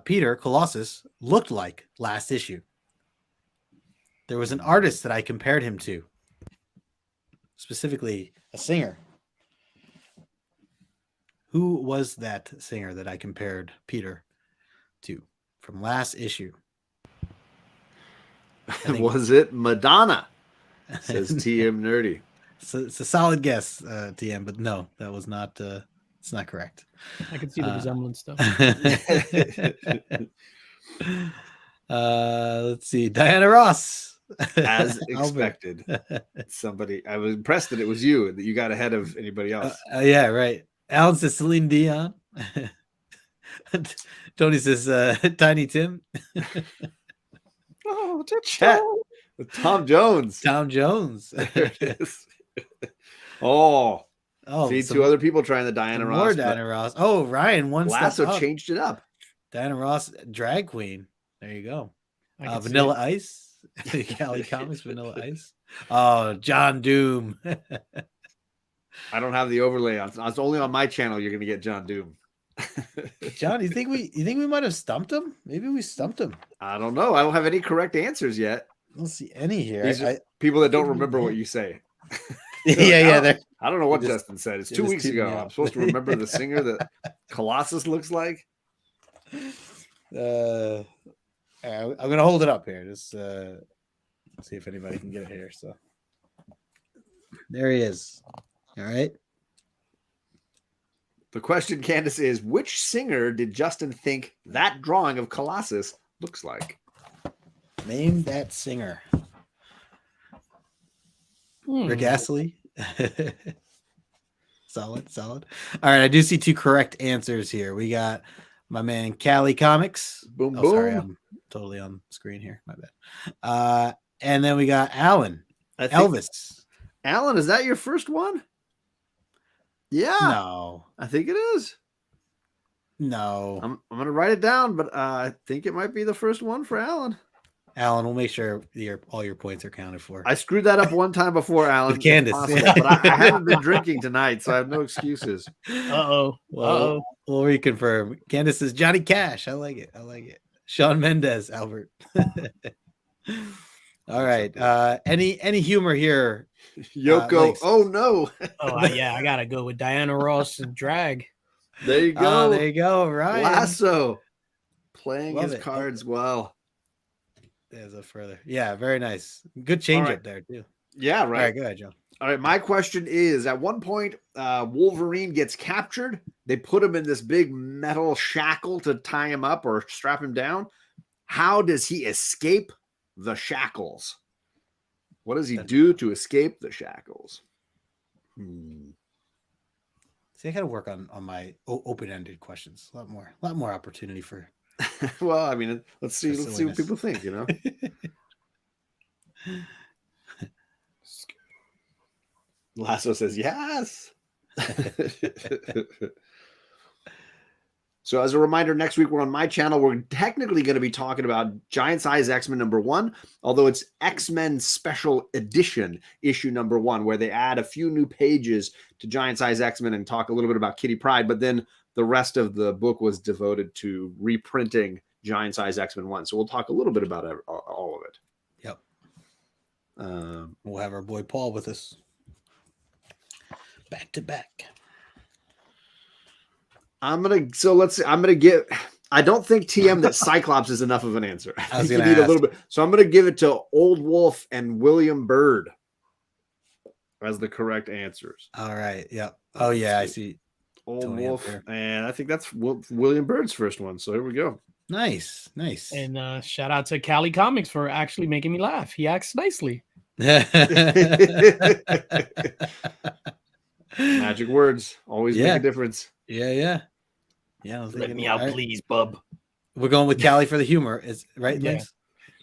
Peter Colossus looked like last issue? There was an artist that I compared him to. Specifically, a singer. Who was that singer that I compared Peter to from last issue? Was it Madonna? Says TM Nerdy. So it's a solid guess, TM, but no, that was not. It's not correct. I can see the resemblance stuff. Let's see, Diana Ross, as expected. Somebody, I was impressed that it was you, that you got ahead of anybody else. Yeah, right. Alan says Celine Dion. Tony says Tiny Tim. Oh, chat. Tom Jones. Tom Jones. There it is. See, 2 other people trying the Diana Ross. More Diana Ross. Oh, Ryan, one Lasso changed it up. Diana Ross, drag queen. There you go. Vanilla Ice. Callie Comics, Vanilla Ice. Oh, John Doom. I don't have the overlay on. It's only on my channel. You're going to get John Doom. John, you think we might have stumped him? Maybe we stumped him. I don't know. I don't have any correct answers yet. I don't see any here. These are people that don't remember what you say. Yeah. I don't know what Justin said. It's 2 weeks ago. I'm supposed to remember the singer that Colossus looks like. I'm gonna hold it up here. Just see if anybody can get it here. So there he is. All right. The question, Candace, is which singer did Justin think that drawing of Colossus looks like? Name that singer. Rick Astley. Solid. All right, I do see 2 correct answers here. We got my man Callie Comics. Boom. Sorry, I'm totally on screen here. My bad. And then we got Alan. Elvis. Alan, is that your first one? Yeah. No. I think it is. No. I'm going to write it down, but I think it might be the first one for Alan. Alan, we'll make sure all your points are counted for. I screwed that up one time before, Alan. With Candace. But I haven't been drinking tonight, so I have no excuses. Well, we'll reconfirm. Candace says Johnny Cash. I like it. Shawn Mendes, Albert. All right. Any humor here Yoko. LINX. Oh no. Yeah, I gotta go with Diana Ross and drag. There you go. There you go, Ryan. Lasso playing Love his it. cards well. There's a further. Yeah, very nice. Good change up there too. Yeah, right. All right, go ahead, Joe. All right, my question is: at one point, Wolverine gets captured. They put him in this big metal shackle to tie him up or strap him down. How does he escape the shackles? What does he do to escape the shackles? See, I got to work on my open-ended questions. A lot more opportunity for. Well, I mean, let's see what people think. You know. Lasso says yes. So as a reminder, next week we're on my channel. We're technically going to be talking about Giant Size X-Men #1, although it's X-Men Special Edition issue #1, where they add a few new pages to Giant Size X-Men and talk a little bit about Kitty Pryde. But then the rest of the book was devoted to reprinting Giant Size X-Men 1. So we'll talk a little bit about all of it. Yep. We'll have our boy Paul with us. Back to back. I don't think TM that Cyclops is enough of an answer. I think you need a little bit. So I'm going to give it to Old Wolf and William Byrd as the correct answers. All right. Yep. Oh yeah, I see. Old Wolf, and I think that's William Byrd's first one. So here we go. Nice. And shout out to Cali Comics for actually making me laugh. He acts nicely. Magic words always make a difference. Yeah. Let me out, please, bub. We're going with Callie for the humor, is right? Yeah. Links?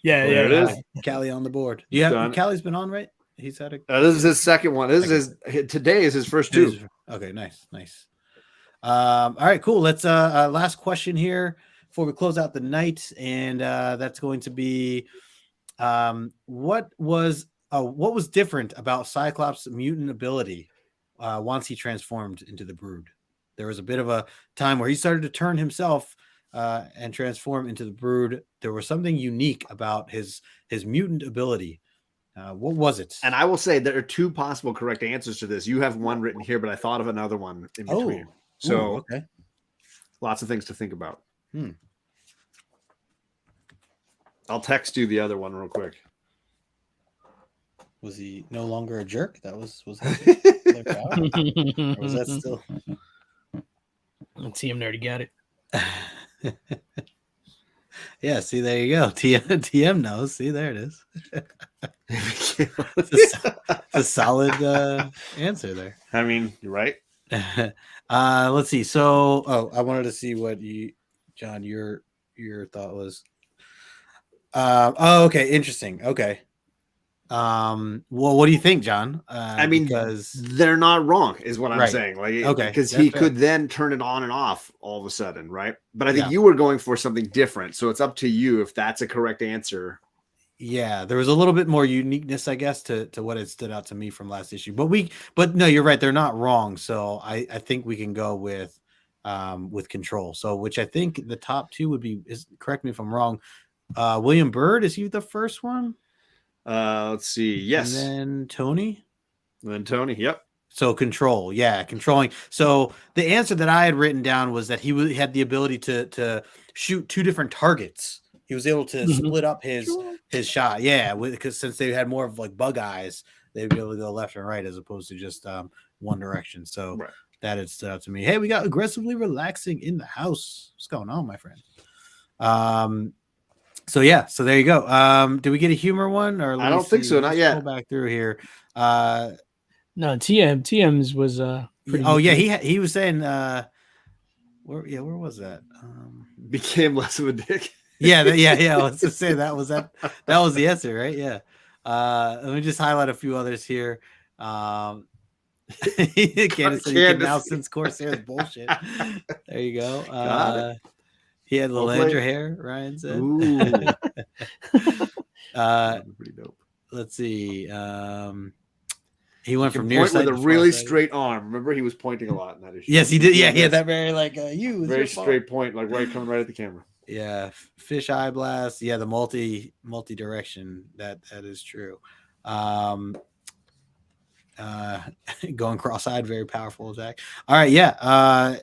Yeah, it is. Callie on the board. You have Callie's been on, right? He's had a. This is his second one. Today is his first two. Okay, nice. All right, cool. Let's last question here before we close out the night, and that's going to be, what was different about Cyclops' mutant ability once he transformed into the Brood? There was a bit of a time where he started to turn himself and transform into the Brood. There was something unique about his mutant ability. What was it? And I will say there are two possible correct answers to this. You have one written here, but I thought of another one in between. Okay. Lots of things to think about. I'll text you the other one real quick. Was he no longer a jerk? Was that or was that still? Let's see him there to get it. Yeah, see, there you go. TM knows. See, there it is. It's a solid answer there. I mean, you're right. Let's see. So, I wanted to see what John, your thought was. Okay, interesting. Okay. Well, what do you think, John? I mean, because they're not wrong, is what I'm saying. Like, okay, because he could then turn it on and off all of a sudden, right? But I think you were going for something different, so it's up to you if that's a correct answer. Yeah, there was a little bit more uniqueness, I guess, to what had stood out to me from last issue. But no, you're right, they're not wrong. So I think we can go with Control. So which I think the top two would be, correct me if I'm wrong. William Byrd, is he the first one? Let's see. Yes. And then Tony. Yep. So Control. Yeah, controlling. So the answer that I had written down was that he had the ability to shoot two different targets. He was able to split up his shot. Yeah, because since they had more of like bug eyes, they'd be able to go left and right as opposed to just one direction. So that had stood out to me. Hey, we got aggressively relaxing in the house. What's going on, my friend? So there you go. Did we get a humor one? Or I don't think so. Not yet. Go back through here. No, TM's was pretty. Oh yeah, he was saying. Where was that? Became less of a dick. Yeah. Let's just say that was the answer, right? Yeah. Let me just highlight a few others here. Candace said you can now sense Corsair's bullshit. There you go. He had Lilandra hair, Ryan said. Ooh. Pretty dope. Let's see. He went from near sight with a really straight arm. Remember, he was pointing a lot in that issue. Yes, he did. Yeah, he had that very very straight point, like coming right at the camera. Yeah, fish eye blast. Yeah, the multi direction. That is true. going cross-eyed, very powerful, Zach. All right, yeah.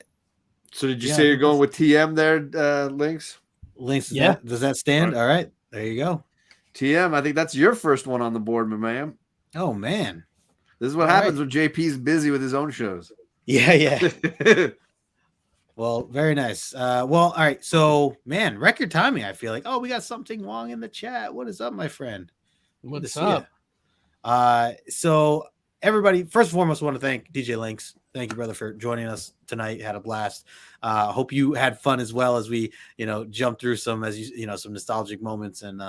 So did you say you're going with TM there, LINX? LINX, does that stand? All right, there you go. TM, I think that's your first one on the board, my man. Oh, man. This is what happens when JP's busy with his own shows. Yeah. Well, very nice. Well, all right. So, man, record timing, I feel like. Oh, we got something wrong in the chat. What is up, my friend? What's up? So, everybody, first and foremost, I want to thank DJ LINX. Thank you, brother, for joining us tonight. Had a blast. Hope you had fun as well as we, jumped through some, some nostalgic moments and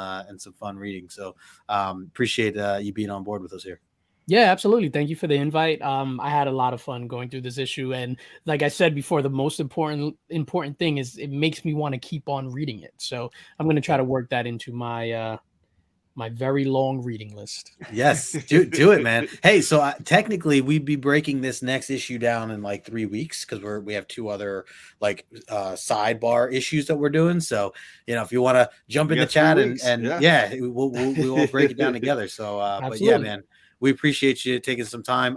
some fun reading. So, appreciate you being on board with us here. Yeah, absolutely. Thank you for the invite. I had a lot of fun going through this issue, and like I said before, the most important thing is it makes me want to keep on reading it. So I'm going to try to work that into my my very long reading list. Yes, do it, man. Hey, so technically we'd be breaking this next issue down in like 3 weeks because we have 2 other like sidebar issues that we're doing. So if you want to jump in the chat and we'll break it down together. So but yeah, man. We appreciate you taking some time.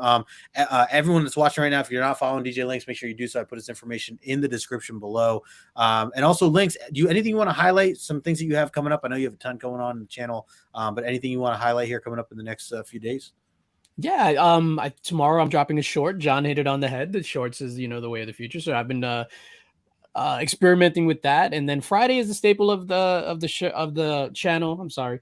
Everyone that's watching right now, if you're not following DJ LINX, make sure you do so. I put his information in the description below. And also, LINX, anything you want to highlight? Some things that you have coming up? I know you have a ton going on in the channel, but anything you want to highlight here coming up in the next few days? Yeah, tomorrow I'm dropping a short. John hit it on the head. The shorts is the way of the future. So I've been experimenting with that. And then Friday is the staple of the channel. I'm sorry.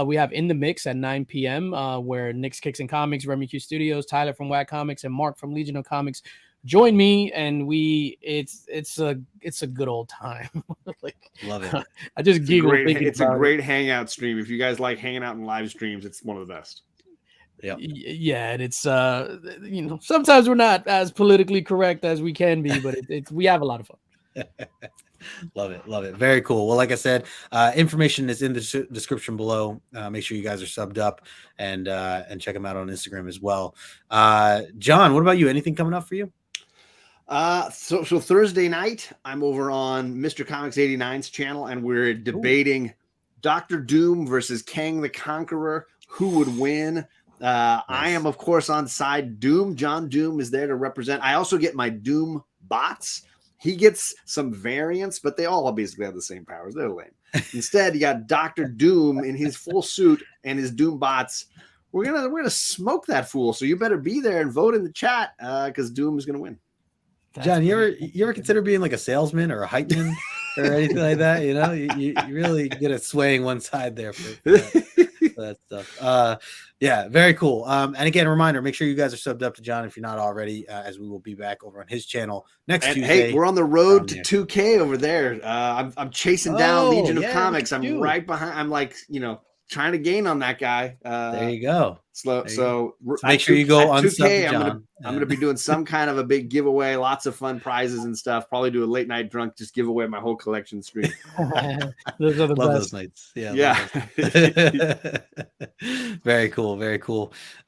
We have In the Mix at 9 p.m. Where Nick's Kicks and Comics, Remy Q Studios, Tyler from Wack Comics, and Mark from Legion of Comics join me, and it's a good old time. Love it. I just giggle. It's a great hangout stream. If you guys like hanging out in live streams, it's one of the best. Yeah, and it's sometimes we're not as politically correct as we can be, but we have a lot of fun. Love it. Very cool. Well, like I said, information is in the description below. Make sure you guys are subbed up and check them out on Instagram as well. John, what about you? Anything coming up for you? So Thursday night, I'm over on Mr. Comics 89's channel, and we're debating Dr. Doom versus Kang the Conqueror. Who would win? Nice. I am, of course, on side Doom. John Doom is there to represent. I also get my Doom bots. He gets some variants, but they all basically have the same powers. They're lame. Instead, you got Dr. Doom in his full suit and his Doom bots. We're gonna smoke that fool. So you better be there and vote in the chat because Doom is gonna win. John, you ever consider being like a salesman or a hype man or anything like that? You really get it swaying one side there for that stuff. Yeah, very cool. And again, a reminder, make sure you guys are subbed up to John if you're not already, as we will be back over on his channel next Tuesday. Hey, we're on the road to 2K over there. I'm chasing down Legion of Comics. I'm right behind. I'm like, trying to gain on that guy. There you go. So make sure you go on 2K. I'm gonna be doing some kind of a big giveaway, lots of fun prizes and stuff. Probably do a late night drunk, just give away my whole collection stream. Those are the love best. those nights. Yeah. Very cool.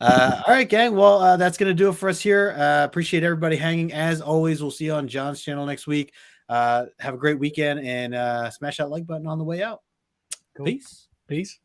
All right, gang. Well, that's gonna do it for us here. Appreciate everybody hanging. As always, we'll see you on John's channel next week. Have a great weekend and smash that like button on the way out. Cool. Peace.